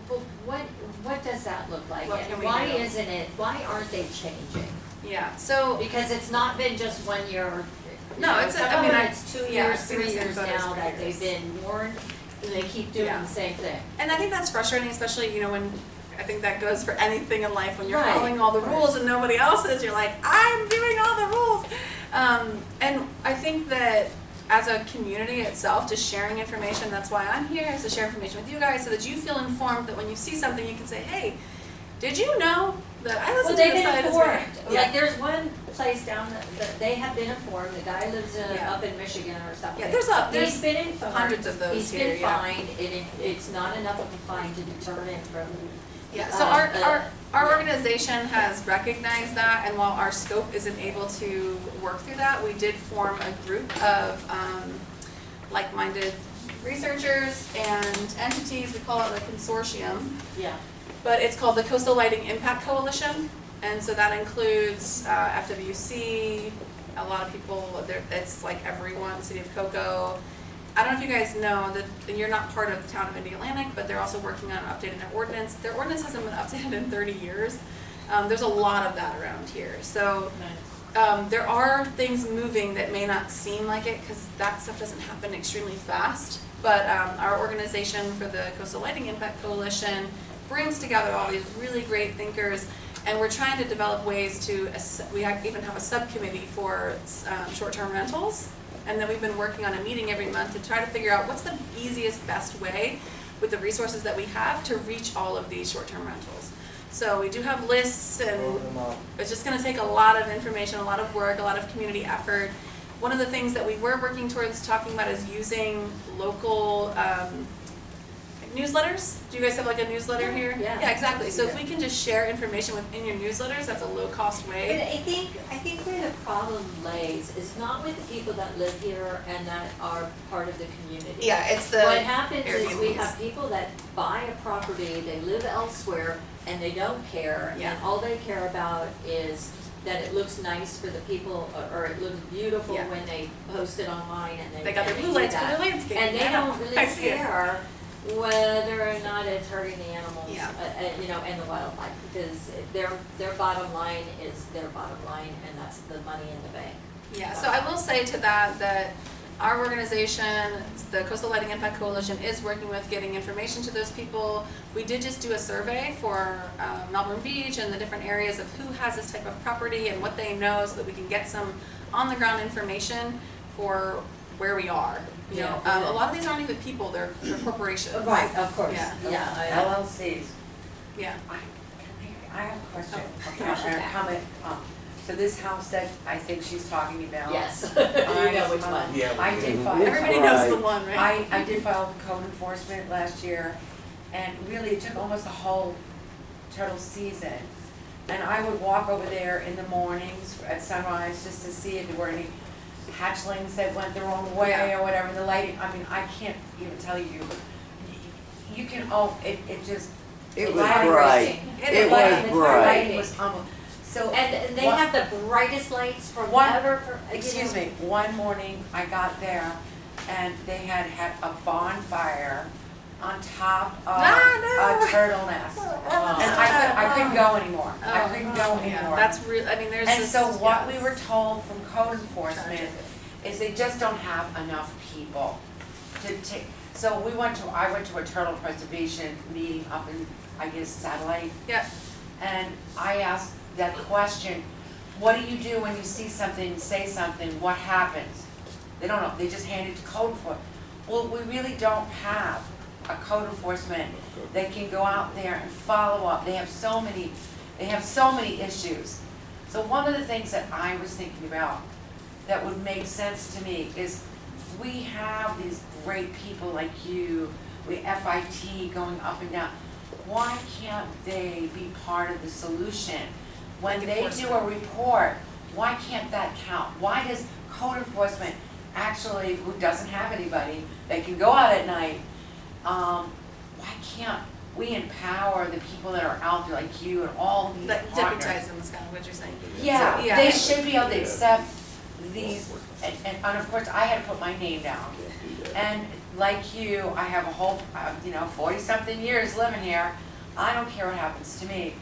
Speaker 7: But what does that look like?
Speaker 4: What can
Speaker 7: And
Speaker 4: we
Speaker 7: why
Speaker 4: do?
Speaker 7: why aren't they changing?
Speaker 4: Yeah, so,
Speaker 7: Because it's not been just 1 year.
Speaker 4: No, it's
Speaker 7: it's 2
Speaker 4: yeah,
Speaker 7: years,
Speaker 4: I've seen the
Speaker 7: 3
Speaker 4: same
Speaker 7: years
Speaker 4: photos
Speaker 7: now
Speaker 4: for
Speaker 7: that
Speaker 4: years.
Speaker 7: they've been warned, and they keep doing
Speaker 4: Yeah.
Speaker 7: the same thing.
Speaker 4: and I think that's frustrating, especially, when, I think that goes for anything in life, when you're
Speaker 7: Right.
Speaker 4: following all the rules and nobody else is, you're like, I'm doing all the rules. And I think that as a community itself, just sharing information, that's why I'm here, is to share information with you guys, so that you feel informed, that when you see something, you can say, hey, did you know that I
Speaker 7: Well,
Speaker 4: listened
Speaker 7: they've
Speaker 4: to this
Speaker 7: been
Speaker 4: site?
Speaker 7: informed.
Speaker 4: Yeah.
Speaker 7: Like, there's one place down that they have been informed. The guy lives
Speaker 4: Yeah.
Speaker 7: up in Michigan or something.
Speaker 4: Yeah, there's
Speaker 7: He's been informed.
Speaker 4: hundreds of those
Speaker 7: He's
Speaker 4: here,
Speaker 7: been
Speaker 4: yeah.
Speaker 7: fined, and it's not enough of a fine to deter him from.
Speaker 4: Yeah, so our organization has recognized that, and while our scope isn't able to work through that, we did form a group of like-minded researchers and entities. We call it a consortium,
Speaker 7: Yeah.
Speaker 4: but it's called the Coastal Lighting Impact Coalition, and so that includes FWC, a lot of people. It's like everyone, City of Cocoa. I don't know if you guys know that you're not part of the town of Indiana-Atlantic, but they're also working on updating their ordinance. Their ordinance hasn't been updated in 30 years. There's a lot of that around here. So there are things moving that may not seem like it, because that stuff doesn't happen extremely fast. But our organization for the Coastal Lighting Impact Coalition brings together all these really great thinkers, and we're trying to develop ways to, even have a subcommittee for short-term rentals. And then we've been working on a meeting every month to try to figure out what's the easiest, best way with the resources that we have to reach all of these short-term rentals. So we do have lists, and it's just gonna take a lot of information, a lot of work, a lot of community effort. One of the things that we were working towards talking about is using local newsletters. Do you guys have like a newsletter here?
Speaker 7: Yeah.
Speaker 4: Yeah, exactly. So if we can just share information within your newsletters, that's a low-cost
Speaker 7: But
Speaker 4: way.
Speaker 7: I think where the problem lays is not with the people that live here and that are part of the community.
Speaker 4: Yeah, it's the
Speaker 7: What happens is we
Speaker 4: Airbnbs.
Speaker 7: have people that buy a property, they live elsewhere, and they don't care,
Speaker 4: Yeah.
Speaker 7: and all they care about is that it looks nice for the people, or it looks beautiful
Speaker 4: Yeah.
Speaker 7: when they post it online, and
Speaker 4: They got their
Speaker 7: and
Speaker 4: blue
Speaker 7: do
Speaker 4: lights for
Speaker 7: that.
Speaker 4: their landscape.
Speaker 7: And they
Speaker 4: Yeah,
Speaker 7: don't really
Speaker 4: I see it.
Speaker 7: care whether or not it's hurting the animals,
Speaker 4: Yeah.
Speaker 7: And the wildlife, because their bottom line is their bottom line, and that's the money in the bank.
Speaker 4: Yeah, so I will say to that our organization, the Coastal Lighting Impact Coalition, is working with getting information to those people. We did just do a survey for Melbourne Beach and the different areas of who has this type of property and what they know, so that we can get some on-the-ground information for where we are. You know, a lot of these aren't even people; they're corporations.
Speaker 3: Right, of course.
Speaker 4: Yeah.
Speaker 3: LLCs.
Speaker 4: Yeah.
Speaker 3: I have a question,
Speaker 7: Yeah.
Speaker 3: or a comment. So this house that I think she's talking about.
Speaker 7: Yes, you know which one.
Speaker 5: Yeah,
Speaker 3: I
Speaker 5: we
Speaker 3: did
Speaker 5: do.
Speaker 3: file.
Speaker 4: Everybody knows the one, right?
Speaker 3: I did file code enforcement last year, and really it took almost the whole turtle season. And I would walk over there in the mornings at sunrise just to see if there were any hatchlings that went the wrong way
Speaker 4: Yeah.
Speaker 3: or whatever. The lighting, I mean, I can't even tell you. You can, it just.
Speaker 9: It
Speaker 3: the
Speaker 9: was
Speaker 3: lighting
Speaker 9: bright.
Speaker 4: It
Speaker 9: was
Speaker 3: The
Speaker 9: bright.
Speaker 3: lighting was humble. So.
Speaker 7: And they
Speaker 3: what-
Speaker 7: have the brightest lights
Speaker 3: One-
Speaker 7: forever for,
Speaker 3: Excuse me, one morning I got there and they had a bonfire on top of
Speaker 4: no.
Speaker 3: a turtle nest. And I couldn't go anymore. I couldn't go
Speaker 4: Yeah,
Speaker 3: anymore.
Speaker 4: that's real. I mean, there's.
Speaker 3: And
Speaker 4: this,
Speaker 3: so what we
Speaker 4: yes.
Speaker 3: were told from code enforcement is they just don't have enough people to take. So I went to a turtle preservation meeting up in, I guess, Satellite.
Speaker 4: Yep.
Speaker 3: And I asked that question, what do you do when you see something, say something, what happens? They don't know, they just hand it to code enforcement. Well, we really don't have a code enforcement that can go out there and follow up. They have so many issues. So one of the things that I was thinking about that would make sense to me is we have these great people like you, we FIT going up and down. Why can't they be part of the solution? When they do a report, why can't that count? Why does code enforcement actually, who doesn't have anybody, they can go out at night, why can't we empower the people that are out there like you and all these
Speaker 4: Like
Speaker 3: partners?
Speaker 4: deputize them is kind of what you're saying.
Speaker 3: Yeah,
Speaker 4: So, yeah.
Speaker 3: they should be able to accept these, and of course, I had to put my name down. And like you, I have a whole, 40-something years living here. I don't care what happens to me.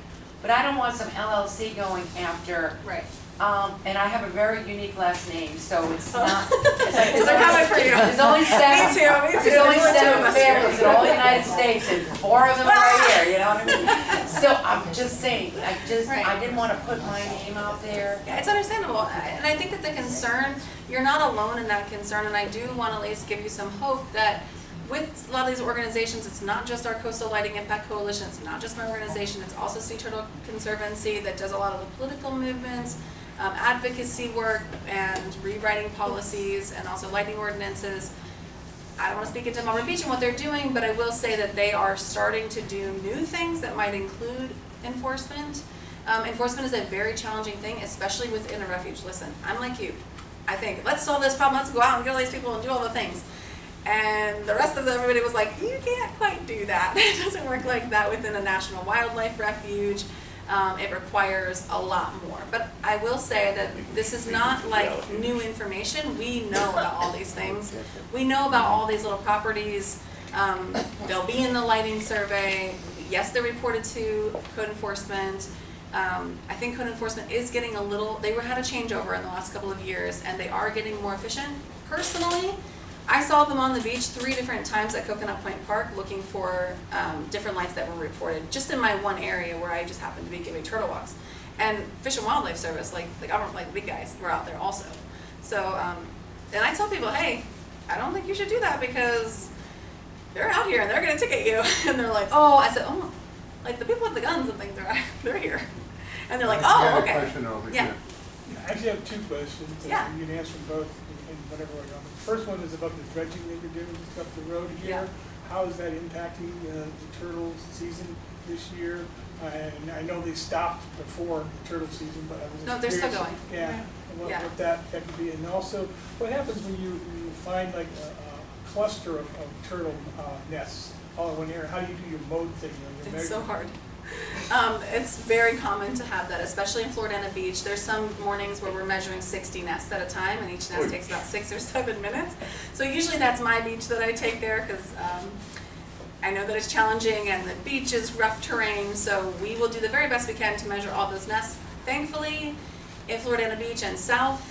Speaker 3: But I don't want some LLC going after,
Speaker 4: Right.
Speaker 3: and I have a very unique last name, so it's not.
Speaker 4: So they're coming for you.
Speaker 3: There's only seven.
Speaker 4: Me too.
Speaker 3: There's only
Speaker 4: There's two of
Speaker 3: 7
Speaker 4: us here.
Speaker 3: families in all the United States, and 4 of them are right here, you know what I mean? So I'm just saying,
Speaker 4: Right.
Speaker 3: I didn't want to put my name out there.
Speaker 4: Yeah, it's understandable, and I think that the concern, you're not alone in that concern, and I do want to at least give you some hope that with a lot of these organizations, it's not just our Coastal Lighting Impact Coalition, it's not just my organization, it's also Sea Turtle Conservancy that does a lot of the political movements, advocacy work, and rewriting policies, and also lighting ordinances. I don't want to speak into Melbourne Beach and what they're doing, but I will say that they are starting to do new things that might include enforcement. Enforcement is a very challenging thing, especially within a refuge. Listen, I'm like you. I think, let's solve this problem, let's go out and get all these people and do all the things. And the rest of everybody was like, you can't quite do that. It doesn't work like that within a national wildlife refuge. It requires a lot more. But I will say that this is not like new information. We know about all these things. We know about all these little properties. They'll be in the lighting survey. Yes, they're reported to code enforcement. I think code enforcement is getting they had a changeover in the last couple of years, and they are getting more efficient. Personally, I saw them on the beach 3 different times at Coconut Point Park looking for different lights that were reported, just in my one area where I just happened to be giving turtle walks. And Fish and Wildlife Service, like the government, like the big guys, were out there also. So, and I tell people, hey, I don't think you should do that because they're out here and they're gonna ticket you. And they're like, oh, I said, oh, like the people with the guns and things, they're here. And they're like, oh,
Speaker 8: I got a
Speaker 4: okay.
Speaker 8: question over
Speaker 4: Yeah.
Speaker 8: here.
Speaker 10: I actually have 2 questions,
Speaker 4: Yeah.
Speaker 10: and you can answer them both in whatever order. The first one is about the dredging that you're doing just up the road here.
Speaker 4: Yeah.
Speaker 10: How is that impacting the turtle season this year? And I know they stopped before the turtle season, but I was just
Speaker 4: No, they're still
Speaker 10: curious,
Speaker 4: going.
Speaker 10: Yeah, and
Speaker 4: Yeah.
Speaker 10: what that effect would be. And also, what happens when you find like a cluster of turtle nests all in one area? How do you do your mode thing? You know,
Speaker 4: It's so hard. It's very common to have that, especially in Florida Beach. There's some mornings where we're measuring 60 nests at a time, and each nest takes about 6 or 7 minutes. So usually that's my beach that I take there because I know that it's challenging and the beach is rough terrain. So we will do the very best we can to measure all those nests. Thankfully, in Florida Beach and south,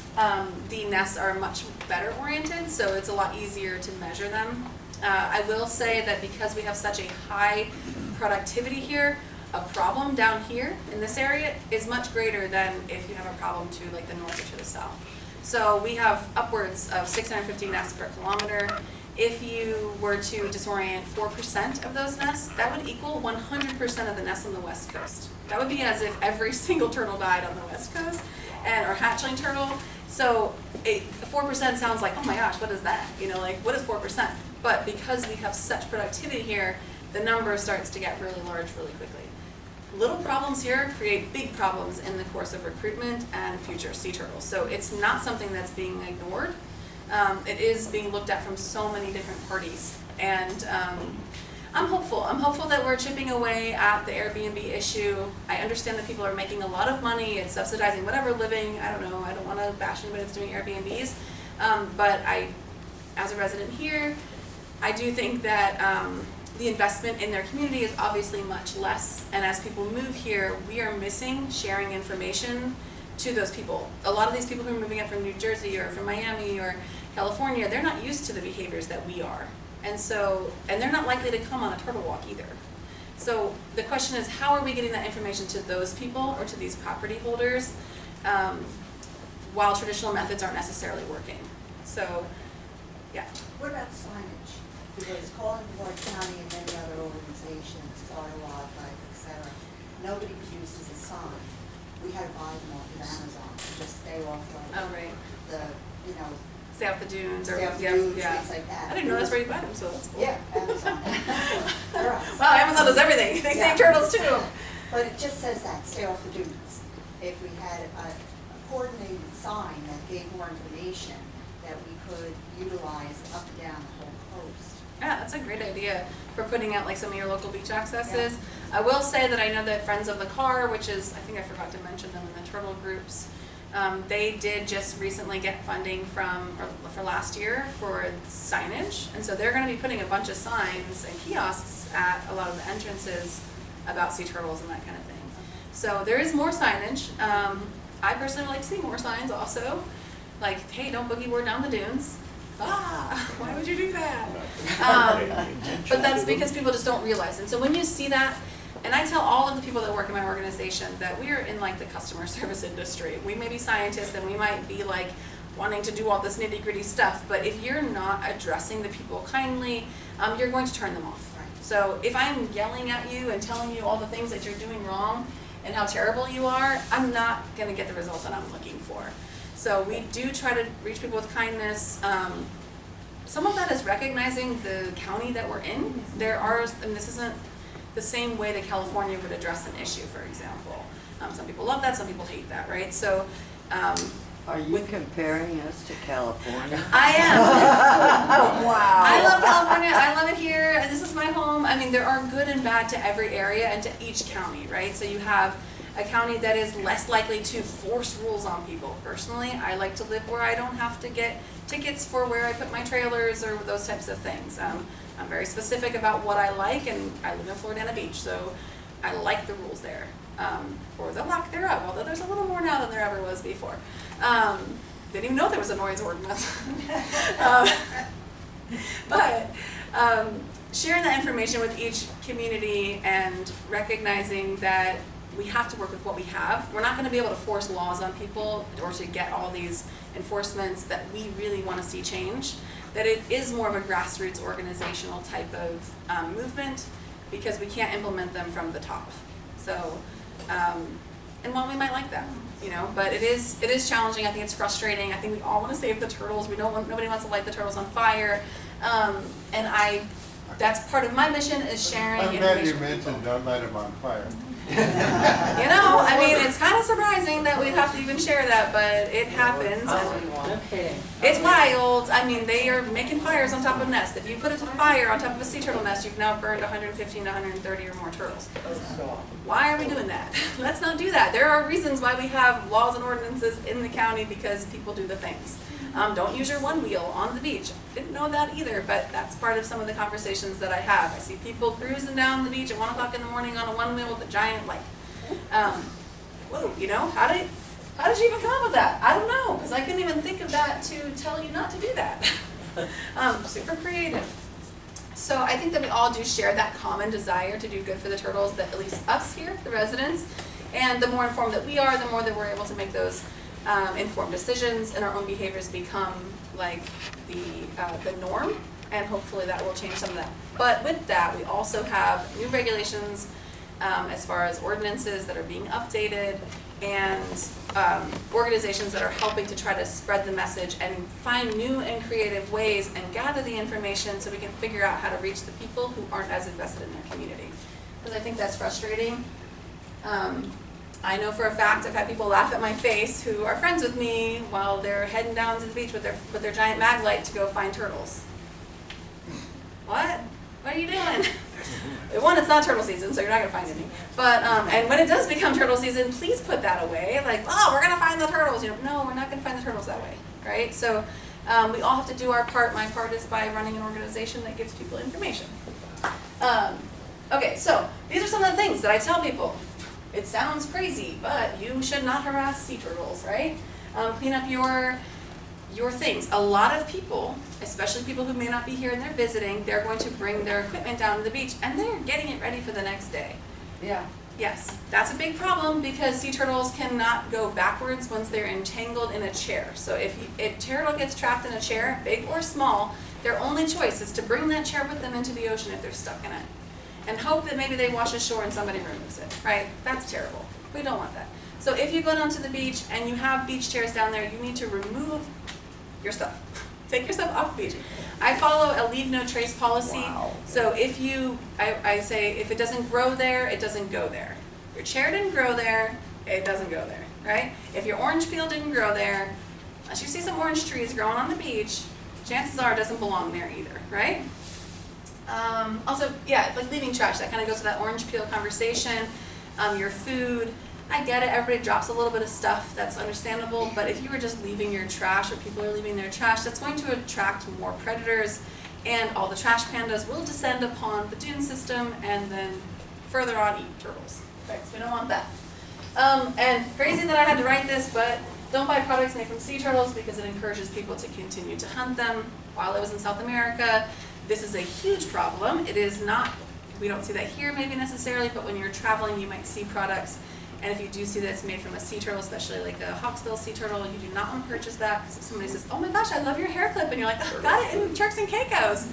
Speaker 4: the nests are much better oriented, so it's a lot easier to measure them. I will say that because we have such a high productivity here, a problem down here in this area is much greater than if you have a problem to like the north or to the south. So we have upwards of 650 nests per kilometer. If you were to disorient 4% of those nests, that would equal 100% of the nests on the west coast. That would be as if every single turtle died on the west coast, or hatchling turtle. So 4% sounds like, oh my gosh, what is that? You know, like what is 4%? But because we have such productivity here, the number starts to get really large really quickly. Little problems here create big problems in the course of recruitment and future sea turtles. So it's not something that's being ignored. It is being looked at from so many different parties. And I'm hopeful. I'm hopeful that we're chipping away at the Airbnb issue. I understand that people are making a lot of money. It's subsidizing whatever living. I don't know. I don't want to bash anybody that's doing Airbnbs. But as a resident here, I do think that the investment in their community is obviously much less, and as people move here, we are missing sharing information to those people. A lot of these people who are moving up from New Jersey or from Miami or California, they're not used to the behaviors that we are. And they're not likely to come on a turtle walk either. So the question is, how are we getting that information to those people or to these property holders while traditional methods aren't necessarily working? So, yeah.
Speaker 9: What about signage? Because Collingwood County and many other organizations, Florida Wildlife, etc., nobody produces a sign. We had to buy them off of Amazon to just stay off of the, you know,
Speaker 4: Stay off the dunes or
Speaker 9: stay off the dunes,
Speaker 4: yeah.
Speaker 9: things like that.
Speaker 4: I didn't know that's where you buy them, so that's cool.
Speaker 9: Yeah, Amazon. For us.
Speaker 4: Wow, Amazon does everything. They save turtles too.
Speaker 9: But it just says that, stay off the dunes. If we had a coordinated sign that gave more information that we could utilize up and down the whole coast.
Speaker 4: Yeah, that's a great idea for putting out like some of your local beach accesses. Yeah. I will say that I know that Friends of the Car, which is, I think I forgot to mention them in the turtle groups, they did just recently get funding for last year for signage. And so they're going to be putting a bunch of signs and kiosks at a lot of the entrances about sea turtles and that kind of thing. So there is more signage. I personally like to see more signs also. Like, hey, don't boogie board down the dunes. Why would you do that? But that's because people just don't realize. And so when you see that, and I tell all of the people that work in my organization that we are in like the customer service industry. We may be scientists and we might be like wanting to do all this nitty gritty stuff, but if you're not addressing the people kindly, you're going to turn them off. So if I'm yelling at you and telling you all the things that you're doing wrong and how terrible you are, I'm not going to get the result that I'm looking for. So we do try to reach people with kindness. Some of that is recognizing the county that we're in. There are, and this isn't the same way that California would address an issue, for example. Some people love that, some people hate that, right? So,
Speaker 11: are you comparing us to California?
Speaker 4: I am.
Speaker 11: Wow.
Speaker 4: I love California, I love it here, and this is my home. I mean, there are good and bad to every area and to each county, right? So you have a county that is less likely to force rules on people. Personally, I like to live where I don't have to get tickets for where I put my trailers or those types of things. I'm very specific about what I like, and I live in Florida Beach, so I like the rules there, or the lack thereof, although there's a little more now than there ever was before. Didn't even know there was a noise ordinance. But sharing that information with each community and recognizing that we have to work with what we have. We're not going to be able to force laws on people or to get all these enforcements that we really want to see change. That it is more of a grassroots organizational type of movement because we can't implement them from the top. So, and while we might like that, you know, but it is challenging. I think it's frustrating. I think we all want to save the turtles. Nobody wants to light the turtles on fire. And that's part of my mission is sharing
Speaker 8: I'm
Speaker 4: information.
Speaker 8: glad you mentioned don't light them on fire.
Speaker 4: You know, I mean, it's kind of surprising that we'd have to even share that, but it happens.
Speaker 11: No kidding.
Speaker 4: It's wild. I mean, they are making fires on top of nests. If you put a fire on top of a sea turtle nest, you've now burned 115 to 130 or more turtles. Why are we doing that? Let's not do that. There are reasons why we have laws and ordinances in the county because people do the things. Don't use your one wheel on the beach. Didn't know that either, but that's part of some of the conversations that I have. I see people cruising down the beach at 1 o'clock in the morning on a one wheel with a giant light. Whoa, you know, How did you even come up with that? I don't know, because I couldn't even think of that to tell you not to do that. Super creative. So I think that we all do share that common desire to do good for the turtles, that at least us here, the residents, and the more informed that we are, the more that we're able to make those informed decisions, and our own behaviors become like the norm, and hopefully that will change some of that. But with that, we also have new regulations as far as ordinances that are being updated, and organizations that are helping to try to spread the message and find new and creative ways and gather the information so we can figure out how to reach the people who aren't as invested in their community. Because I think that's frustrating. I know for a fact I've had people laugh at my face who are friends with me while they're heading down to the beach with their giant mag light to go find turtles. What? What are you doing? One, it's not turtle season, so you're not going to find any. But, and when it does become turtle season, please put that away. Like, oh, we're going to find the turtles. You know, no, we're not going to find the turtles that way, right? So we all have to do our part. My part is by running an organization that gives people information. Okay, so these are some of the things that I tell people. It sounds crazy, but you should not harass sea turtles, right? Clean up your things. A lot of people, especially people who may not be here and they're visiting, they're going to bring their equipment down to the beach and they're getting it ready for the next day.
Speaker 3: Yeah.
Speaker 4: Yes, that's a big problem because sea turtles cannot go backwards once they're entangled in a chair. So if a turtle gets trapped in a chair, big or small, their only choice is to bring that chair with them into the ocean if they're stuck in it. And hope that maybe they wash ashore and somebody removes it, right? That's terrible. We don't want that. So if you go down to the beach and you have beach chairs down there, you need to remove your stuff. Take your stuff off the beach. I follow a leave no trace policy. Wow. So if I say if it doesn't grow there, it doesn't go there. Your chair didn't grow there, it doesn't go there, right? If your orange peel didn't grow there, unless you see some orange trees growing on the beach, chances are it doesn't belong there either, right? Also, yeah, like leaving trash, that kind of goes to that orange peel conversation. Your food, I get it, everybody drops a little bit of stuff, that's understandable, but if you were just leaving your trash or people are leaving their trash, that's going to attract more predators, and all the trash pandas will descend upon the dune system and then further on eat turtles. Okay, so we don't want that. And crazy that I had to write this, but don't buy products made from sea turtles because it encourages people to continue to hunt them. While I was in South America, this is a huge problem. It is not, we don't see that here maybe necessarily, but when you're traveling you might see products, and if you do see that it's made from a sea turtle, especially like a hawksbill sea turtle, you do not want to purchase that because if somebody says, oh my gosh, I love your hair clip, and you're like, oh, got it in Turks and Caicos.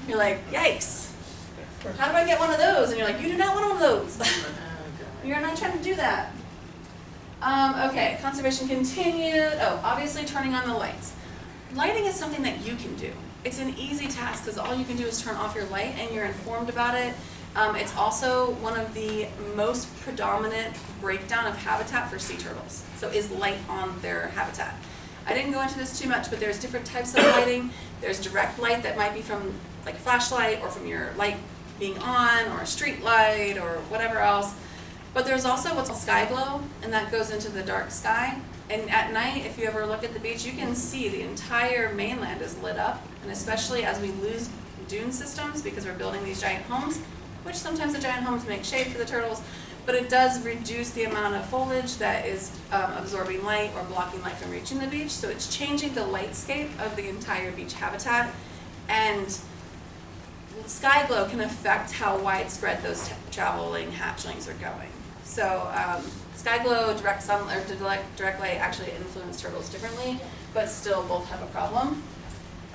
Speaker 4: You're like, yikes. How do I get one of those? And you're like, you do not want one of those. You're not trying to do that. Okay, conservation continued. Oh, obviously turning on the lights. Lighting is something that you can do. It's an easy task because all you can do is turn off your light and you're informed about it. It's also one of the most predominant breakdown of habitat for sea turtles. So is light on their habitat. I didn't go into this too much, but there's different types of lighting. There's direct light that might be from like a flashlight or from your light being on or a street light or whatever else. But there's also what's called sky glow, and that goes into the dark sky. And at night, if you ever look at the beach, you can see the entire mainland is lit up. And especially as we lose dune systems because we're building these giant homes, which sometimes the giant homes make shade for the turtles, but it does reduce the amount of foliage that is absorbing light or blocking light from reaching the beach. So it's changing the lightscape of the entire beach habitat. And sky glow can affect how widespread those traveling hatchlings are going. So sky glow, direct sunlight, or direct light actually influence turtles differently, but still both have a problem.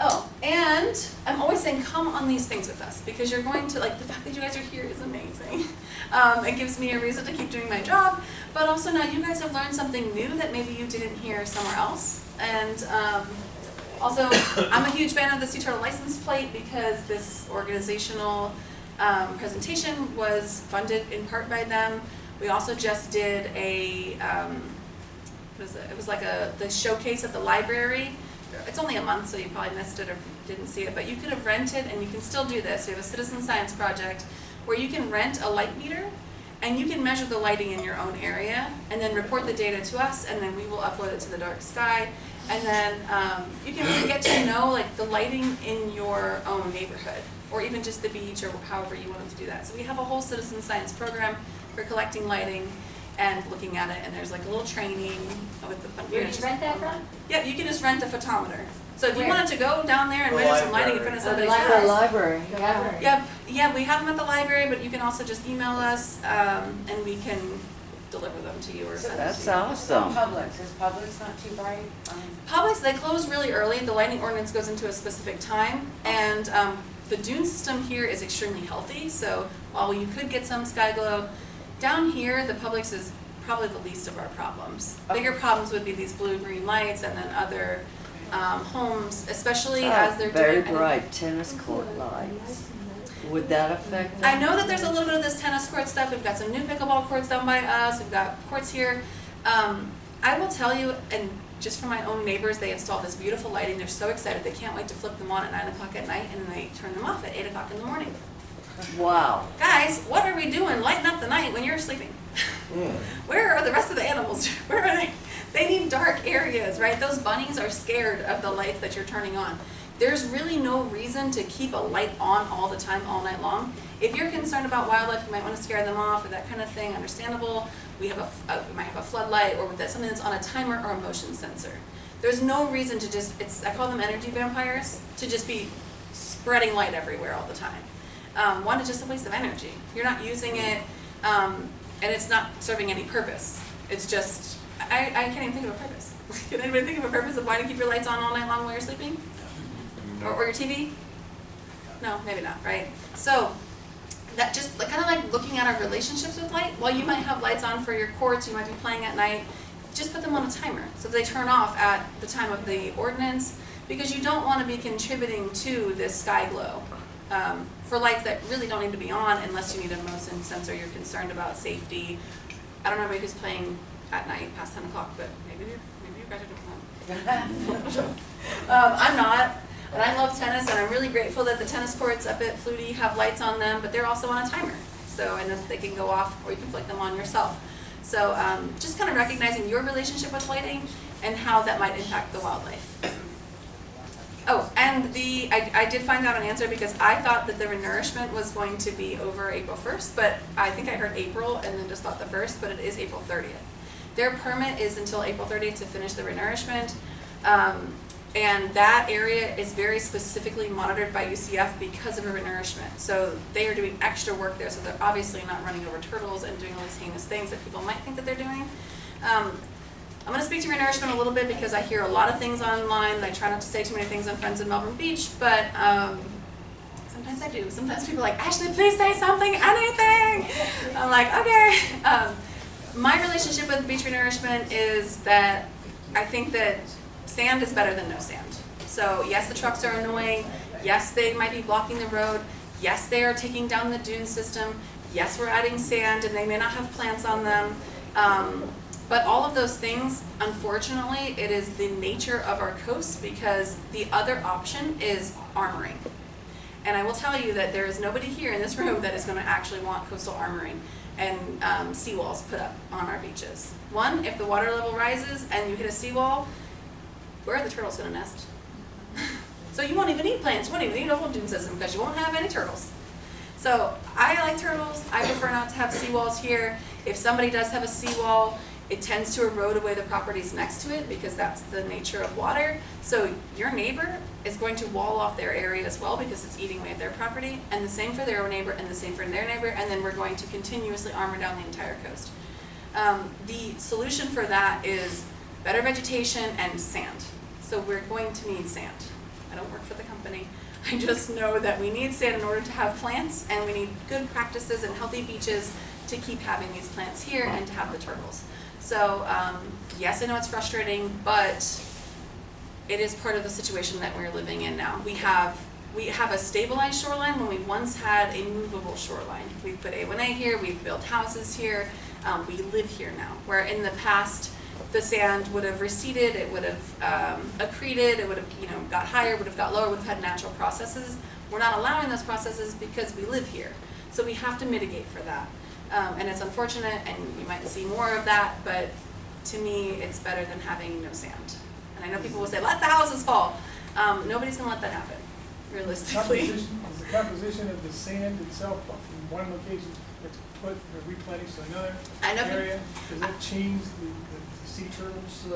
Speaker 4: Oh, and I'm always saying come on these things with us because you're going to, like, the fact that you guys are here is amazing. It gives me a reason to keep doing my job, but also now you guys have learned something new that maybe you didn't hear somewhere else. And also, I'm a huge fan of the Sea Turtle license plate because this organizational presentation was funded in part by them. We also just did a, it was like the showcase at the library. It's only a month, so you probably missed it or didn't see it, but you could have rented, and you can still do this. We have a citizen science project where you can rent a light meter, and you can measure the lighting in your own area, and then report the data to us, and then we will upload it to the dark sky. And then you can really get to know like the lighting in your own neighborhood, or even just the beach, or however you want to do that. So we have a whole citizen science program for collecting lighting, and looking at it, and there's like a little training with the.
Speaker 7: Where did you rent that from?
Speaker 4: Yeah, you can just rent a photometer. So if you
Speaker 7: Where?
Speaker 4: wanted to go down there and measure some lighting in front of somebody's
Speaker 11: The
Speaker 4: house.
Speaker 11: library,
Speaker 7: The
Speaker 11: yeah.
Speaker 7: library.
Speaker 4: Yep, yeah, we have them at the library, but you can also just email us, and we can deliver them to you or send them to you.
Speaker 11: That's awesome.
Speaker 3: Publix, is Publix not too bright?
Speaker 4: Publix, they close really early. The lighting ordinance goes into a specific time, and the dune system here is extremely healthy. So while you could get some sky glow, down here the Publix is probably the least of our problems. Bigger problems would be these blue-green lights, and then other homes, especially as they're
Speaker 11: Very
Speaker 4: doing.
Speaker 11: bright tennis court lights. Would that affect
Speaker 4: I
Speaker 11: them?
Speaker 4: know that there's a little bit of this tennis court stuff. We've got some new pickleball courts down by us. We've got courts here. I will tell you, and just for my own neighbors, they installed this beautiful lighting. They're so excited. They can't wait to flip them on at 9 o'clock at night, and then they turn them off at 8 o'clock in the morning.
Speaker 11: Wow.
Speaker 4: Guys, what are we doing lighting up the night when you're sleeping? Where are the rest of the animals? Where are they? They need dark areas, right? Those bunnies are scared of the lights that you're turning on. There's really no reason to keep a light on all the time, all night long. If you're concerned about wildlife, you might want to scare them off or that kind of thing, understandable. We might have a floodlight or something that's on a timer or a motion sensor. There's no reason to just, I call them energy vampires, to just be spreading light everywhere all the time. One, it's just a waste of energy. You're not using it, and it's not serving any purpose. It's just, I can't even think of a purpose. Can anybody think of a purpose of why to keep your lights on all night long while you're sleeping? Or your TV? No, maybe not, right? So, that just kind of like looking at our relationships with light. While you might have lights on for your courts, you might be playing at night, just put them on a timer so they turn off at the time of the ordinance, because you don't want to be contributing to this sky glow for lights that really don't need to be on unless you need a motion sensor, you're concerned about safety. I don't know anybody who's playing at night past 10 o'clock, but maybe you guys are doing that. I'm not. And I love tennis, and I'm really grateful that the tennis courts up at Flutie have lights on them, but they're also on a timer. So, and they can go off, or you can flick them on yourself. So, just kind of recognizing your relationship with lighting and how that might impact the wildlife. Oh, and I did find out an answer because I thought that the renourishment was going to be over April 1st, but I think I heard April and then just thought the 1st, but it is April 30th. Their permit is until April 30th to finish the renourishment. And that area is very specifically monitored by UCF because of river nourishment. So they are doing extra work there, so they're obviously not running over turtles and doing all these heinous things that people might think that they're doing. I'm going to speak to renourishment a little bit because I hear a lot of things online, and I try not to say too many things on Friends in Melbourne Beach, but sometimes I do. Sometimes people are like, Ashley, please say something, anything! I'm like, okay. My relationship with beach renourishment is that I think that sand is better than no sand. So yes, the trucks are annoying. Yes, they might be blocking the road. Yes, they are taking down the dune system. Yes, we're adding sand and they may not have plants on them. But all of those things, unfortunately, it is the nature of our coast because the other option is armoring. And I will tell you that there is nobody here in this room that is going to actually want coastal armoring and seawalls put up on our beaches. One, if the water level rises and you hit a seawall, where are the turtles going to nest? So you won't even need plants, you won't even need a whole dune system because you won't have any turtles. So I like turtles. I prefer not to have seawalls here. If somebody does have a seawall, it tends to erode away the properties next to it because that's the nature of water. So your neighbor is going to wall off their area as well because it's eating away at their property, and the same for their neighbor, and the same for their neighbor, and then we're going to continuously armor down the entire coast. The solution for that is better vegetation and sand. So we're going to need sand. I don't work for the company. I just know that we need sand in order to have plants, and we need good practices and healthy beaches to keep having these plants here and to have the turtles. So yes, I know it's frustrating, but it is part of the situation that we're living in now. We have a stabilized shoreline when we once had a movable shoreline. We've put A1A here, we've built houses here, we live here now. Where in the past, the sand would have receded, it would have accreted, it would have got higher, would have got lower, would have had natural processes. We're not allowing those processes because we live here. So we have to mitigate for that. And it's unfortunate, and you might see more of that, but to me, it's better than having no sand. And I know people will say, let the houses fall. Nobody's going to let that happen, realistically.
Speaker 10: Is the composition of the sand itself from one location it's put, or replenished to another
Speaker 4: I know
Speaker 10: area? Does that change the sea turtles,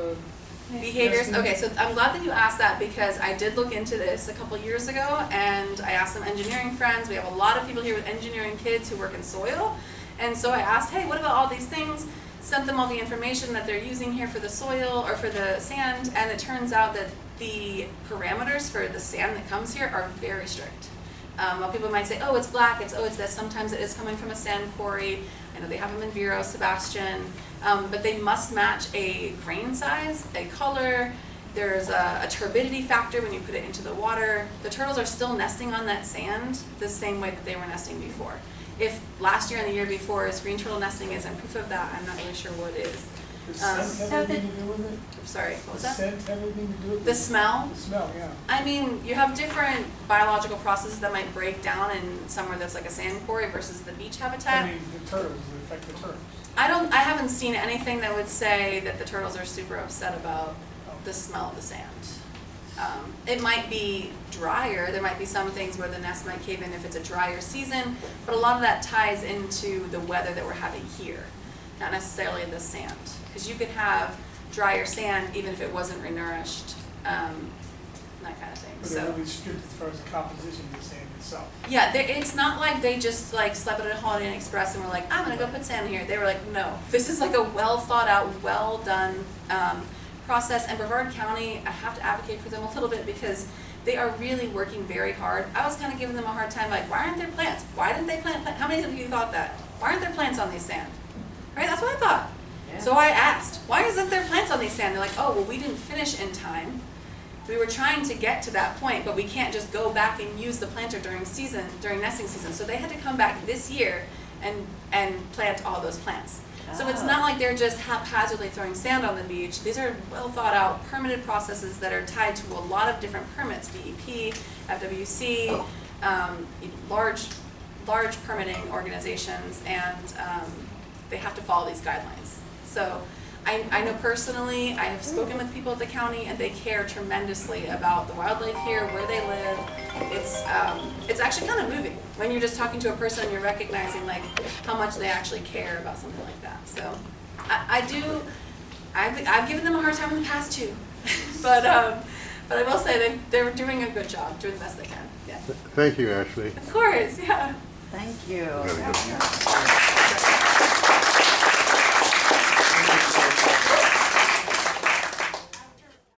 Speaker 4: behaviors.
Speaker 10: Yes.
Speaker 4: Okay, so I'm glad that you asked that because I did look into this a couple years ago and I asked some engineering friends. We have a lot of people here with engineering kids who work in soil. And so I asked, hey, what about all these things? Sent them all the information that they're using here for the soil or for the sand, and it turns out that the parameters for the sand that comes here are very strict. While people might say, oh, it's black, it's this, sometimes it is coming from a sand quarry. I know they have them in Vero, Sebastian, but they must match a grain size, a color. There's a turbidity factor when you put it into the water. The turtles are still nesting on that sand the same way that they were nesting before. If last year and the year before is green turtle nesting isn't proof of that, I'm not really sure what is.
Speaker 10: does scent have anything to do with it?
Speaker 4: Sorry, what was
Speaker 10: Does
Speaker 4: that?
Speaker 10: scent have anything to do with it?
Speaker 4: The smell?
Speaker 10: The smell, yeah.
Speaker 4: I mean, you have different biological processes that might break down in somewhere that's like a sand quarry versus the beach habitat.
Speaker 10: I mean, the turtles, does it affect the turtles?
Speaker 4: I haven't seen anything that would say that the turtles are super upset about the smell of the sand. It might be drier, there might be some things where the nest might cave in if it's a drier season, but a lot of that ties into the weather that we're having here, not necessarily the sand. Because you could have drier sand even if it wasn't renourished, that kind of thing.
Speaker 10: But they're really strict as far as the composition of the sand itself.
Speaker 4: Yeah, it's not like they just like slept at a Holiday Inn Express and were like, I'm gonna go put sand here. They were like, no, this is like a well thought out, well done process. And Brevard County, I have to advocate for them a little bit because they are really working very hard. I was kind of giving them a hard time, like, why aren't there plants? Why didn't they plant plants? How many of you thought that? Why aren't there plants on these sand? Right, that's what I thought.
Speaker 3: Yeah.
Speaker 4: So I asked, why isn't there plants on these sand? They're like, oh, well, we didn't finish in time. We were trying to get to that point, but we can't just go back and use the planter during nesting season. So they had to come back this year and plant all those plants. So it's not like they're just haphazardly throwing sand on the beach. These are well thought out, permitted processes that are tied to a lot of different permits, DEP, FWC, large permitting organizations, and they have to follow these guidelines. So I know personally, I have spoken with people at the county and they care tremendously about the wildlife here, where they live. It's actually kind of moving when you're just talking to a person and you're recognizing like how much they actually care about something like that. So I've given them a hard time in the past too, but I will say they're doing a good job, doing the best they can. Yeah.
Speaker 8: Thank you, Ashley.
Speaker 4: Of course, yeah.
Speaker 11: Thank you.
Speaker 8: Very good.